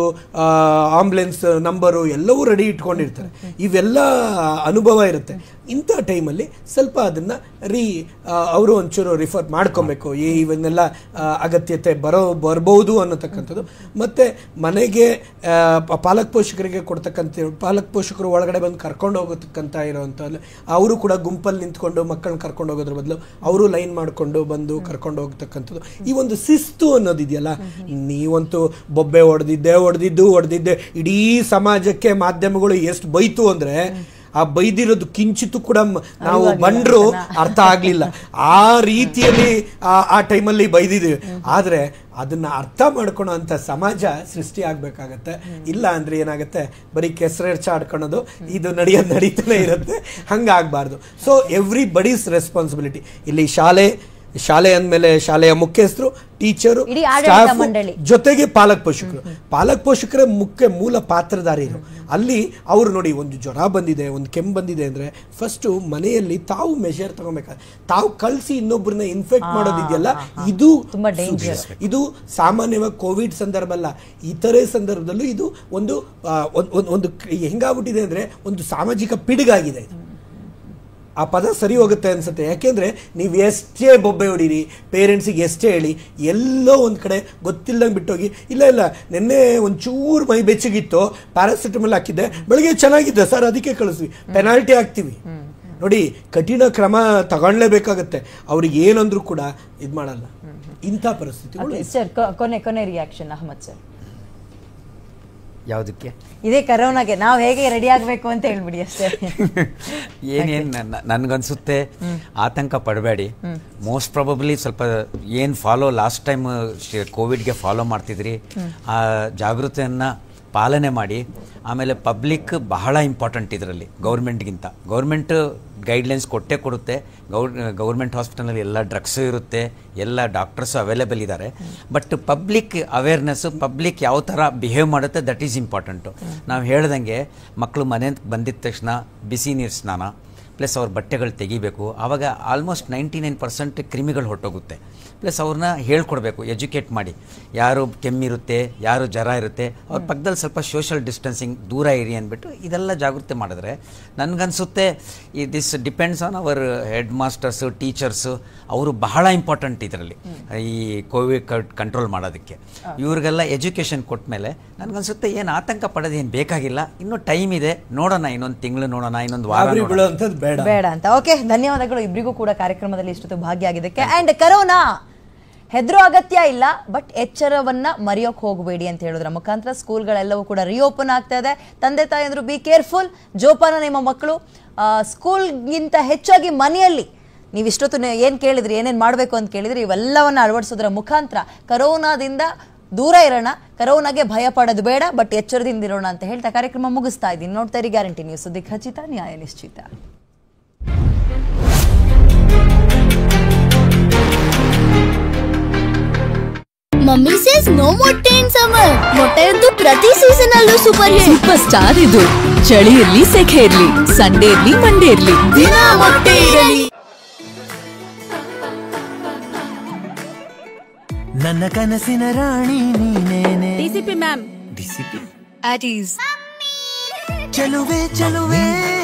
ಆಂಬುಲೆನ್ಸ್ ನಂಬರು ಎಲ್ಲವೂ ರೆಡಿ ಇಟ್ಕೊಂಡಿರ್ತಾರೆ. ಇವೆಲ್ಲ ಅನುಭವ ಇರುತ್ತೆ. ಇಂಥ ಟೈಮಲ್ಲಿ ಸ್ವಲ್ಪ ಅದನ್ನು ಅವರು ಒಂಚೂರು ರಿಫರ್ ಮಾಡ್ಕೊಬೇಕು, ಇವನ್ನೆಲ್ಲ ಅಗತ್ಯತೆ ಬರ್ಬೋದು ಅನ್ನೋತಕ್ಕಂಥದ್ದು. ಮತ್ತು ಮನೆಗೆ ಪಾಲಕ್ ಪೋಷಕರಿಗೆ ಕೊಡ್ತಕ್ಕಂಥ, ಪಾಲಕ್ ಪೋಷಕರು ಒಳಗಡೆ ಬಂದು ಕರ್ಕೊಂಡು ಹೋಗೋತಕ್ಕಂಥ ಇರೋವಂಥದ್ದು, ಅವರು ಕೂಡ ಗುಂಪಲ್ಲಿ ನಿಂತ್ಕೊಂಡು ಮಕ್ಕಳನ್ನ ಕರ್ಕೊಂಡು ಹೋಗೋದ್ರ ಬದಲು ಅವರು ಲೈನ್ ಮಾಡಿಕೊಂಡು ಬಂದು ಕರ್ಕೊಂಡು ಹೋಗ್ತಕ್ಕಂಥದ್ದು. ಈ ಒಂದು ಶಿಸ್ತು ಅನ್ನೋದಿದೆಯಲ್ಲ, ನೀವಂತೂ ಬೊಬ್ಬೆ ಹೊಡೆದಿದ್ದೆ ಇಡೀ ಸಮಾಜಕ್ಕೆ ಮಾಧ್ಯಮಗಳು ಎಷ್ಟು ಬೈತು ಅಂದರೆ, ಆ ಬೈದಿರೋದು ಕಿಂಚಿತ್ತು ಕೂಡ ನಾವು ಬಂದ್ರು ಅರ್ಥ ಆಗಲಿಲ್ಲ. ಆ ರೀತಿಯಲ್ಲಿ ಆ ಟೈಮಲ್ಲಿ ಬೈದಿದ್ದೀವಿ. ಆದರೆ ಅದನ್ನ ಅರ್ಥ ಮಾಡ್ಕೊಳೋ ಅಂತ ಸಮಾಜ ಸೃಷ್ಟಿ ಆಗ್ಬೇಕಾಗತ್ತೆ. ಇಲ್ಲ ಅಂದ್ರೆ ಏನಾಗುತ್ತೆ, ಬರೀ ಕೆಸರೆರ್ಚ ಆಡ್ಕೊಳೋದು ಇದು ನಡೀತಾನೆ ಇರುತ್ತೆ. ಹಂಗಾಗಬಾರ್ದು. So everybody's responsibility. ಇಲ್ಲಿ ಶಾಲೆ ಅಂದಮೇಲೆ ಶಾಲೆಯ ಮುಖ್ಯಸ್ಥರು, ಟೀಚರು, ಸ್ಟಾಫ್ ಜೊತೆಗೆ ಪಾಲಕ್ ಪೋಷಕರೇ ಮೂಲ ಪಾತ್ರಧಾರಿರು. ಅಲ್ಲಿ ಅವರು ನೋಡಿ, ಒಂದು ಜ್ವರ ಬಂದಿದೆ, ಒಂದು ಕೆಮ್ಮು ಬಂದಿದೆ ಅಂದರೆ ಫಸ್ಟು ಮನೆಯಲ್ಲಿ ತಾವು ಮೆಷರ್ ತಗೋಬೇಕಾದ್ರೆ, ತಾವು ಕಳಿಸಿ ಇನ್ನೊಬ್ಬರನ್ನ ಇನ್ಫೆಕ್ಟ್ ಮಾಡೋದಿದೆಯಲ್ಲ, ಇದು ಸಾಮಾನ್ಯವಾಗಿ ಕೋವಿಡ್ ಸಂದರ್ಭ ಅಲ್ಲ, ಇತರೆ ಸಂದರ್ಭದಲ್ಲೂ ಇದು ಒಂದು ಹೆಂಗಾಗ್ಬಿಟ್ಟಿದೆ ಅಂದರೆ ಒಂದು ಸಾಮಾಜಿಕ ಪಿಡುಗಾಗಿದೆ. ಆ ಪದ ಸರಿ ಹೋಗುತ್ತೆ ಅನ್ಸುತ್ತೆ. ಯಾಕೆಂದರೆ ನೀವು ಎಷ್ಟೇ ಬೊಬ್ಬೆ ಹೊಡೀರಿ, ಪೇರೆಂಟ್ಸಿಗೆ ಎಷ್ಟೇ ಹೇಳಿ, ಎಲ್ಲೋ ಒಂದು ಕಡೆ ಗೊತ್ತಿಲ್ಲದಂಗೆ ಬಿಟ್ಟೋಗಿ, ಇಲ್ಲ ನಿನ್ನೆ ಒಂಚೂರು ಮೈ ಬೆಚ್ಚಗಿತ್ತು, ಪ್ಯಾರಾಸಿಟಮಲ್ ಹಾಕಿದ್ದೆ, ಬೆಳಗ್ಗೆ ಚೆನ್ನಾಗಿದ್ದೆ ಸರ್ ಅದಕ್ಕೆ ಕಳಿಸ್ವಿ, ಪೆನಾಲ್ಟಿ ಹಾಕ್ತೀವಿ. ನೋಡಿ, ಕಠಿಣ ಕ್ರಮ ತಗೊಳ್ಳೇಬೇಕಾಗತ್ತೆ. ಅವ್ರಿಗೆ ಏನಂದ್ರೂ ಕೂಡ ಇದು ಮಾಡಲ್ಲ. ಇಂಥ ಪರಿಸ್ಥಿತಿಗಳು. ಕೊನೆ ರಿಯಾಕ್ಷನ್ ಅಹಮದ್ ಸರ್. ಯಾವುದಕ್ಕೆ? ಇದೇ ಕರೋನಾಗೆ ನಾವು ಹೇಗೆ ರೆಡಿ ಆಗಬೇಕು ಅಂತ ಹೇಳ್ಬಿಡಿ ಅಷ್ಟೇ. ಏನೇನು ನನಗನ್ಸುತ್ತೆ, ಆತಂಕ ಪಡಬೇಡಿ. ಮೋಸ್ಟ್ ಪ್ರಾಬಬ್ಲಿ ಸ್ವಲ್ಪ ಏನು ಲಾಸ್ಟ್ ಟೈಮ್ ಕೋವಿಡ್ಗೆ ಫಾಲೋ ಮಾಡ್ತಿದ್ರಿ, ಆ ಜಾಗೃತಿಯನ್ನು ಪಾಲನೆ ಮಾಡಿ. ಆಮೇಲೆ ಪಬ್ಲಿಕ್ ಬಹಳ ಇಂಪಾರ್ಟೆಂಟ್ ಇದರಲ್ಲಿ, ಗೌರ್ಮೆಂಟ್ಗಿಂತ. ಗೌರ್ಮೆಂಟ್ ಗೈಡ್ಲೈನ್ಸ್ ಕೊಡುತ್ತೆ. ಗೌರ್ಮೆಂಟ್ ಹಾಸ್ಪಿಟಲಲ್ಲಿ ಎಲ್ಲ ಡ್ರಗ್ಸು ಇರುತ್ತೆ, ಎಲ್ಲ ಡಾಕ್ಟರ್ಸು ಅವೈಲೇಬಲ್ ಇದ್ದಾರೆ. ಬಟ್ ಪಬ್ಲಿಕ್ ಅವೇರ್ನೆಸ್ಸು, ಪಬ್ಲಿಕ್ ಯಾವ ಥರ ಬಿಹೇವ್ ಮಾಡುತ್ತೆ, ದಟ್ ಈಸ್ ಇಂಪಾರ್ಟೆಂಟು. ನಾವು ಹೇಳ್ದಂಗೆ ಮಕ್ಕಳು ಮನೆ ಬಂದಿದ್ದ ತಕ್ಷಣ ಬಿಸಿ ನೀರು ಸ್ನಾನ ಪ್ಲಸ್ ಅವ್ರ ಬಟ್ಟೆಗಳು ತೆಗಿಬೇಕು. ಆವಾಗ ಆಲ್ಮೋಸ್ಟ್ 99% ಕ್ರಿಮಿಗಳು ಹೊರಟೋಗುತ್ತೆ. ಪ್ಲಸ್ ಅವ್ರನ್ನ ಹೇಳ್ಕೊಡ್ಬೇಕು, ಎಜುಕೇಟ್ ಮಾಡಿ. ಯಾರು ಕೆಮ್ಮಿರುತ್ತೆ, ಯಾರು ಜ್ವರ ಇರುತ್ತೆ, ಅವ್ರ ಪಕ್ಕದಲ್ಲಿ ಸ್ವಲ್ಪ ಸೋಷಿಯಲ್ ಡಿಸ್ಟೆನ್ಸಿಂಗ್ ದೂರ ಇರಿ ಅಂದ್ಬಿಟ್ಟು ಇದೆಲ್ಲ ಜಾಗೃತಿ ಮಾಡಿದ್ರೆ ನನಗನ್ಸುತ್ತೆ this depends on our head masters, teachers. ಅವರು ಬಹಳ ಇಂಪಾರ್ಟೆಂಟ್ ಇದರಲ್ಲಿ, ಈ ಕೋವಿಡ್ ಕಂಟ್ರೋಲ್ ಮಾಡೋದಕ್ಕೆ. ಇವ್ರಿಗೆಲ್ಲ ಎಜುಕೇಷನ್ ಕೊಟ್ಟ ಮೇಲೆ ನನಗನ್ಸುತ್ತೆ ಏನು ಆತಂಕ ಪಡೋದೇನು ಬೇಕಾಗಿಲ್ಲ. ಇನ್ನೂ ಟೈಮ್ ಇದೆ, ನೋಡೋಣ, ಇನ್ನೊಂದು ತಿಂಗಳು ನೋಡೋಣ, ಇನ್ನೊಂದು ವಾರ ಬೇಡ ಅಂತ. ಓಕೆ, ಧನ್ಯವಾದಗಳು ಇಬ್ಬರಿಗೂ ಕೂಡ ಕಾರ್ಯಕ್ರಮದಲ್ಲಿ ಇಷ್ಟೊತ್ತು ಭಾಗಿಯಾಗಿದ್ದಕ್ಕೆ. ಅಂಡ್ ಕರೋನಾ ಹೆದರೋ ಅಗತ್ಯ ಇಲ್ಲ, ಬಟ್ ಎಚ್ಚರವನ್ನ ಮರೆಯೋಕೆ ಹೋಗಬೇಡಿ ಅಂತ ಹೇಳೋದ್ರ ಮುಖಾಂತರ ಸ್ಕೂಲ್ಗಳೆಲ್ಲವೂ ಕೂಡ ರಿಓಪನ್ ಆಗ್ತಾ ಇದೆ. ತಂದೆ ತಾಯಂದ್ರು ಬಿ ಕೇರ್ಫುಲ್, ಜೋಪಾನ ನಿಮ್ಮ ಮಕ್ಕಳು. ಸ್ಕೂಲ್ಗಿಂತ ಹೆಚ್ಚಾಗಿ ಮನೆಯಲ್ಲಿ ನೀವು ಇಷ್ಟೊತ್ತು ಏನು ಕೇಳಿದ್ರಿ, ಏನೇನು ಮಾಡಬೇಕು ಅಂತ ಕೇಳಿದ್ರಿ, ಇವೆಲ್ಲವನ್ನ ಅಳವಡಿಸೋದ್ರ ಮುಖಾಂತರ ಕರೋನಾದಿಂದ ದೂರ ಇರೋಣ, ಕರೋನಾಗೆ ಭಯ ಪಡೋದು ಬೇಡ, ಬಟ್ ಎಚ್ಚರದಿಂದ ಇರೋಣ ಅಂತ ಹೇಳ್ತಾ ಕಾರ್ಯಕ್ರಮ ಮುಗಿಸ್ತಾ ಇದ್ದೀನಿ. ನೋಡ್ತಾ ಇರಿ ಗ್ಯಾರಂಟಿ ನ್ಯೂಸ್, ಸುದ್ದಿ ಖಚಿತ, ನ್ಯಾಯ ನಿಶ್ಚಿತ. ಮಮ್ಮಿ ಸೇಸ್ ನೋ ಮೊಟ್ಟೆ ಇನ್ ಸಮರ್. ಮೊಟ್ಟೆಯದ್ದು ಪ್ರತಿ ಸೀಸನ್ ಅಲ್ಲೂ ಸೂಪರ್ ಸ್ಟಾರ್ ಇದು. ಚಳಿ ಇರ್ಲಿ, ಸೆಖೆ ಇರ್ಲಿ, ಸಂಡೇ ಇರ್ಲಿ, ಮಂಡೇ ಇರ್ಲಿ, ದಿನ ಮೊಟ್ಟೆ ಇರಲಿ. ನನ್ನ ಕನಸಿನ ರಾಣಿ ನೀನೇನೆ. DCP ma'am. DCP at ease. ಚೆಲುವೆ ಚೆಲುವೆ